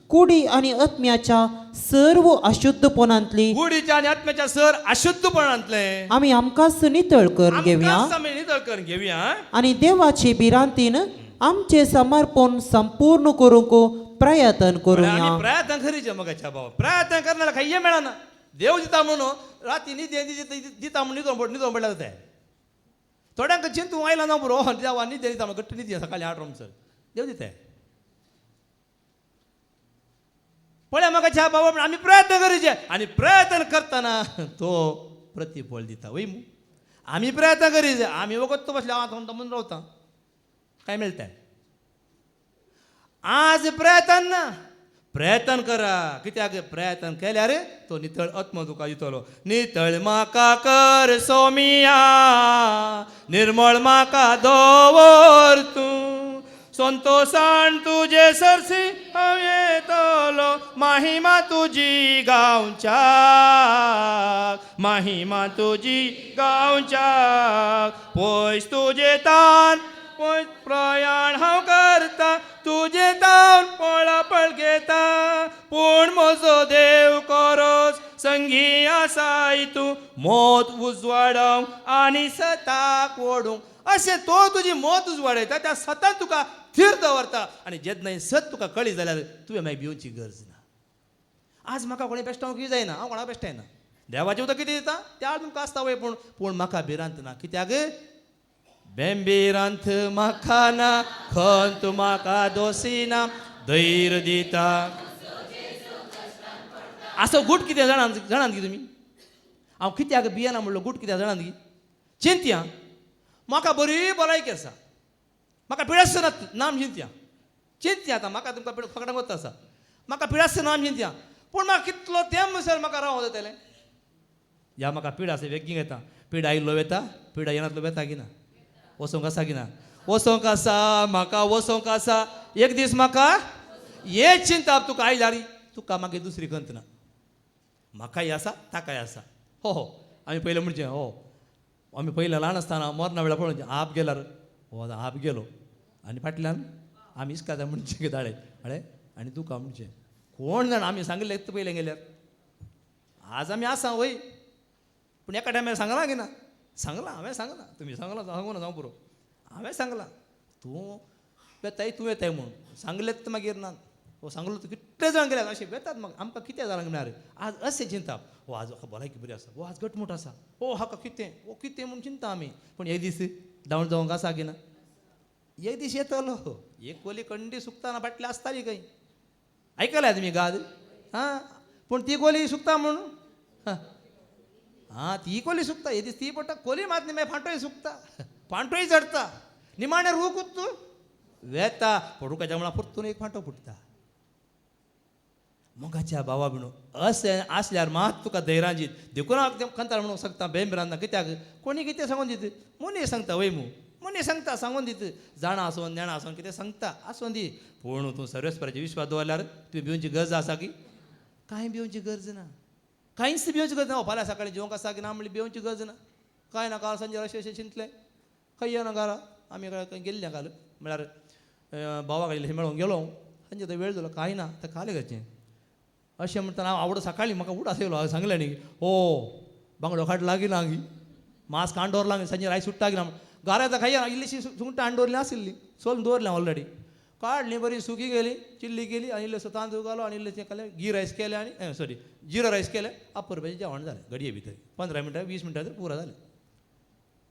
कुडी आणि आत्म्याच्या सर्व अशुद्धपणांतली गुडीच्या आणि आत्म्याच्या सर अशुद्धपणांतले आम्ही आमकांच नितळ करून घेवया आमी नितळ करून घेवया आणि देवाची बिरांतीन आमचे समर्पण संपूर्ण करूंक प्रयत्न करूया आमी प्रयत्न करीचे मोगाच्या भाव प्रयत्न करण्याला काही मेळना देव दिता म्हणून राती न्हिदे दिता म्हणून न्हिदोन पडल्या जाता थोड्यांक चिंतू आयला ना बरो देवा न्हिदे दिता म्हणून गट्ट न्हिदे सकाळी 8 रमसर देव दिता पळय मोगाच्या भाव आमी प्रयत्न करीचे आणि प्रयत्न करतना तो प्रतिफळ दिता वय मू आमी प्रयत्न करीचे आमी वगत तो बसले हात म्हणून रावता काय मिळतंय आज प्रयत्न करा कित्याक प्रयत्न केल्यार तो नितळ आत्मा तुका दितलो नितळ म्हाका कर सोमिया निर्मळ म्हाका दवर तूं संतोषान तुजे सरसी हांव येतलो महिमा तुजी गांवच्या महिमा तुजी गांवच्या पयस तुजे तान पयस प्रयाण हांव करता तुजे तावन पळापळ घेता पूण म्हजो देव कोरोस संगी आसाय तूं मोत उजवाडोवंक आनी सताक ओडूंक अशें तो तुजी मोत उजवाडयता त्या सताक तुका थीर दवरता आनी जेन्ना सत तुका कळ्ळी जाल्यार तुवें मागीर भिवची गरज ना आज म्हाका कोणी बेश्टावंक जायना हांव कोणा बेश्टायना देवाचें उदक कितें दिता त्या तुमकां आसता वय पूण म्हाका भिरांत ना कित्याक बेंबीरांत म्हाका ना खंत म्हाका दोशीना धैर्य दिता असो गूट कितें जाणात की तुमी हांव कित्याक भियेना म्हणलो गूट कित्याक जाणात की चिंतया म्हाका बरी भलायकी आसा म्हाका पिडास नाम चिंतया आतां म्हाका तुमकां फकडां वता आसा म्हाका पिडास नाम चिंतया पूण म्हाका कितलो तेंप सर म्हाका रावों जातलें ह्या म्हाका पीड आसा वेगळी येता पीड आयिल्लो वेता पीड येनातलो वेता की ना वसोंक आसा की ना वसोंक आसा म्हाका वसोंक आसा एक दीस म्हाका हे चिंता तुका आयल्यार तुका मागीर दुसरी खंत ना म्हाकाय आसा ताकाय आसा हो हो आमी पयलें म्हणचें हो आमी पयलें ल्हान आसतना मरणा वेळार पळोवचें आप गेल्यार हो आप गेलो आनी फाटल्यान आमी इस्काता म्हणचे दाळे अळे आनी तुका म्हणचें कोण जाण आमी सांगलें पयलें गेल्यार आज आमी आसा वय पूण एका टायमार सांगलां की ना सांगलां हांवें सांगलां तुमी सांगलां सांगूं ना जावं पुरो हांवें सांगलां तूं वेताय तूं येताय म्हणून सांगलें मागीर ना हो सांगलो तूं कितले जाण गेल्यात अशें वेतात मग आमकां कितें जालां म्हणल्यार आज अशें चिंता हो आज हाका भलायकी बरी आसा हो आज घटमूट आसा हो हाका कितें म्हूण चिंता आमी पूण एक दीस डावन जावंक आसा की ना एक दीस येतलो एक कोली कंडी सुकताना फाटली आसताली खंय आयकल्या तुमी गाद हां पूण ती कोली सुकता म्हणून हां ती कोली सुकता हे दीस ती पडटा कोली मात न्ही मागीर फांटोय सुकता फांटोय चडटा निमाणें रूख तूं वेता पूण रुखाच्या मुळा फुरतून एक फांटो फुटता मोगाच्या भावा बिणू अशें आसल्यार मात तुका धैर्याजीत देखून हांव खंताळ म्हणूंक सांगता बेंबरांना कित्याक कोणी कितें सांगून दित मनीस सांगता वय मू मनीस सांगता सांगून दित जाणा आसोन नेणा आसोन कितें सांगता आसोन दी पूण तूं सर्वेस्पराचेर विश्वास दवरल्यार तुवें भिवची गरज आसा की कांय भिवची गरज ना कांयच भिवची गरज ना फाल्यां सकाळीं जेवंक आसा की ना म्हणली भिवची गरज ना कांय ना काल संजे अशें चिंतलें खंय येना घरा आमी गेल्ले काल म्हळ्यार भावा कडेन मेळोंक गेलो संजे तो वेळ जालो कांय ना तें खालें घरचें अशें म्हणटाना हांव आवडो सकाळीं म्हाका उठ आसलो सांगलें न्ही ओ बांगडो खाट लागी लागी मास्क आंडोर लागी संजे राय सुट्टा गेला घरांत खायया इल्लीशी सुंगटां आंडोरलीं आशिल्लीं सोलून दवरलें ऑलरेडी काडलीं बरी सुकी गेली चिल्ली केली आनी इल्लेसो तांदूळ घालो आनी इल्लेशें केलें घी रायस केलें आनी सॉरी जिरा रायस केलें 100 रुपयाचें जेवण जालें घडये भितर 15 मिनटां 20 मिनटां तर पुरो जालें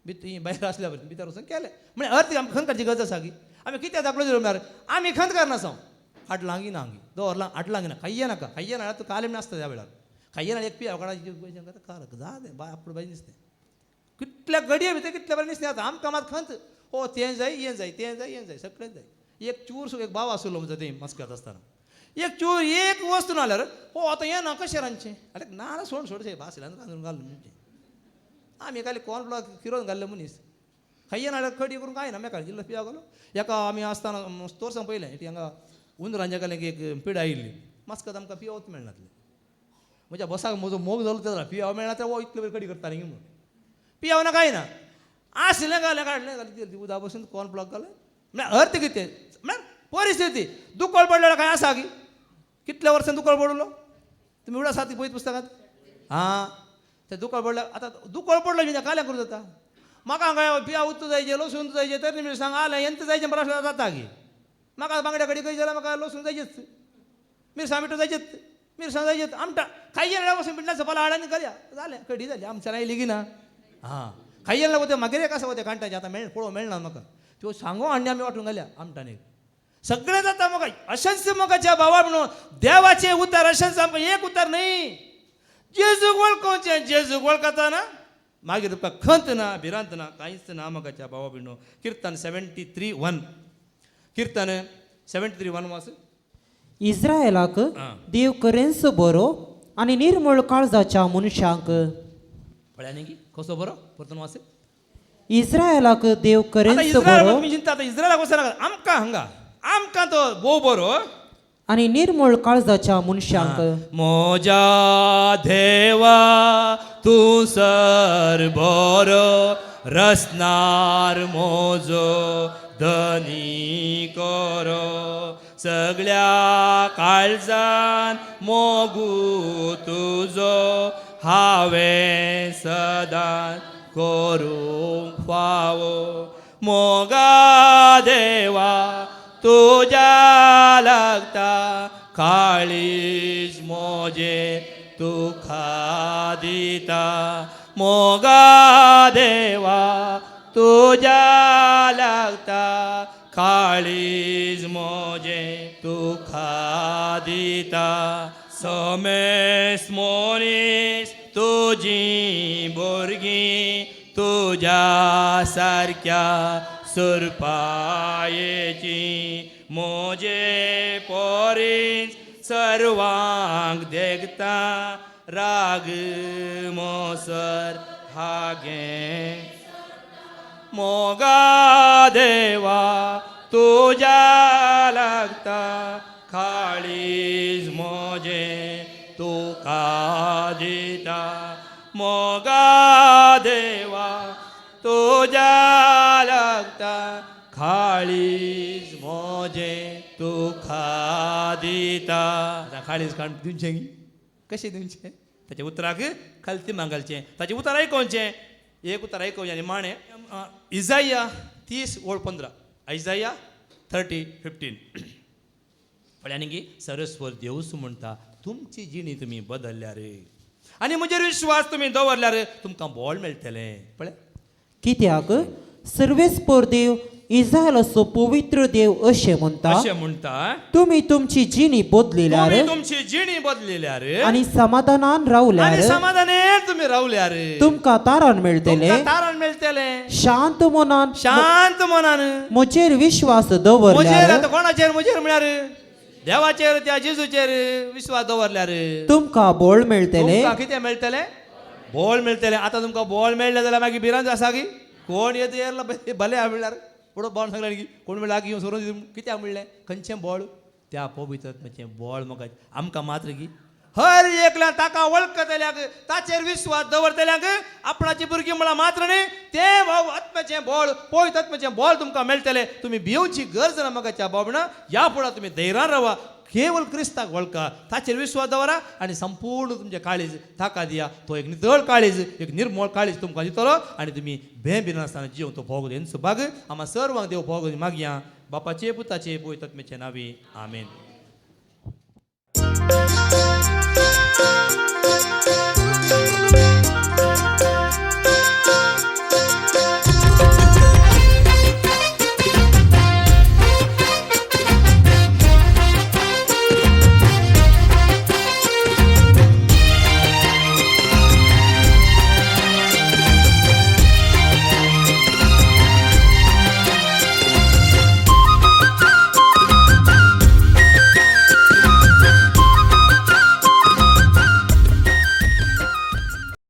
भितर भायर आसल्या भितर वचून केलें म्हणजे अर्थ आमकां खंत करची गरज आसा की आमी कित्याक दाखलो दिलो आमी खंत करना साव हाट लागी नांगी दवरलां हाट लागी ना खायया नाका खायया ना तूं कालें नासता त्या वेळार खायया ना एक पिया कोणाची कारक जालें बाय आपणें बाय दिसतें कितल्या घडये भितर कितल्या बरें दिसतें आतां आमकां मात खंत ओ तें जाय हें जाय तें जाय हें जाय सगळें जाय एक चूर सुद्दां एक भाव आसलो म्हणजे तें मस्कात आसतना एक चूर एक वस्तू ना जाल्यार हो आतां हें ना कशें रांदचें अरे ना सोड सोडचें भासल्यान रांदून घालून म्हणजे आमी खाली कॉर्न फ्लॉर किरोन घाल्ले मनीस खायया नाल्यार कडी करून काय ना मेकार जिल्लो पिया गेलो एका आमी आसतना तोरसां पयलें ती हांगा हुंदरांच्या गेलें एक पिड आयिल्ली मस्कात आमकां पिवोच मेळनातलें म्हज्या बसाक म्हजो मोग जालो तें पियाव मेळना तें वो इतले बरी कडी करताली म्हणून पियाव ना काय ना आसलें घालें काडलें घालें उदा बसून कॉर्न फ्लॉक घालें म्हळ्यार अर्थ कितें म्हळ्यार परिस्थिती दुखळ पडलेलो काय आसा की कितल्या वर्सांनी दुखळ पडलो तुमी उडा साती पळयत पुस्तकांत हां तें दुखळ पडलें आतां दुखळ पडलो न्ही काल्यां करूं जाता म्हाका हांगा पिया उतू जायचें लसूण जायचें तर मिरसांग आलें येंत जायचें प्रश्न जाता की म्हाका बांगड्या कडी खंय जाल्यार म्हाका लसूण जायचेच मिरसांग मिठो जायचेच मिरसांग जायचेच आमटा खायया वचून पिंडाचो पाला हाडांनी घालया जालें कडी जाली आमच्या नायली की ना हां खायया वते मागीर एक आसा वते कांटाचे आतां पळोवंक मेळना म्हाका त्यो सांगो आनी आमी वाटून घाल्या आमटाने सगळें जाता म्हाका अशेंच मोगाच्या भावा म्हणून देवाचें उतर अशेंच आमकां एक उतर न्ही जेजूक वळखोवचें जेजूक वळखता ना मागीर तुका खंत ना भिरांत ना कांयच ना मोगाच्या भावा भयणो किर्तन 73:1 किर्तन 73:1 वाच इस्रायलाक देव करेंसो बरो आनी निर्मळ काळजाच्या मनशांक पळया न्ही की कसो बरो परतून वाच इस्रायलाक देव करेंसो बरो मी चिंता आतां इस्रायलाक वचना आमकां हांगा आमकां तो भोव बरो आनी निर्मळ काळजाच्या मनशांक मोजा देवा तूं सर बरो रसनार मोजो धनी करो सगळ्या काळजान मोगू तुजो हांवें सदां करूंक फावो मोगा देवा तुज्या लागता काळीज मोजे तुका दिता मोगा देवा तुज्या लागता काळीज मोजे तुका दिता समेस मोनीस तुजी भुरगीं तुज्या सारक्या सुरपायेची मोजे पोरींच सर्वांक देखता राग मोसर हागे मोगा देवा तुज्या लागता काळीज मोजे तुका दिता मोगा देवा तुज्या लागता काळीज मोजे तुका दिता काळीज काण दिवचें कशें दिवचें ताच्या उतराक खालती मागलचें ताचें उतर आयकोवचें एक उतर आयकोवचें आनी माणे इजाया 30:15 इजाया 30:15 पळयानी की सरस्वर देवूस म्हणटा तुमची जिणी तुमी बदलल्यार आनी म्हजेर विश्वास तुमी दवरल्यार तुमकां बळ मेळटलें पळय कित्याक सर्वेस्पर देव इस्रायलाचो पवित्र देव अशें म्हणटा तुमी तुमची जिणी बदलिल्यार तुमची जिणी बदलिल्यार आनी समाधानान रावल्यार समाधानान तुमी रावल्यार तुमकां तारण मेळटलें शांत मनान म्हजेर विश्वास दवरल्यार आतां कोणाचेर म्हजेर म्हळ्यार देवाचेर त्या जेजूचेर विश्वास दवरल्यार तुमकां बळ मेळटलें कितें मेळटलें बळ मेळटलें आतां तुमकां बळ मेळ्ळें जाल्यार मागीर भिरांत आसा की कोण येत येयला भले हा म्हणल्यार पुढो बळ सांगल्यार की कोण म्हणल्यार लागीं सोडून कित्याक म्हणलें खंयचें बळ त्या पवित्रात्म्याचें बळ म्हाका आमकां मात्र की हर एकल्या ताका वळखतल्याक ताचेर विश्वास दवरतल्याक आपणाची भुरगीं म्हणल्यार मात्र न्ही ते भाव आत्म्याचें बळ पवित्र आत्म्याचें बळ तुमकां मेळटलें. तुम्ही भिवची गरज ना मगाच्या बाबणा. या फुडें तुम्ही धैर्यान रावा. केवळ क्रिस्ताक वळखा, ताचेर विश्वास दवरा आनी संपूर्ण तुमचे काळीज ताका दिया. तो एक नितळ काळीज, एक निर्मळ काळीज तुमकां दितलो आनी तुमी भिनासतना जीव तो भोग देन सुभाग आम्हा सर्वांक देव भोग मागया. बापाचे पुताचे पवित्र आत्म्याचे नांवे आमेन.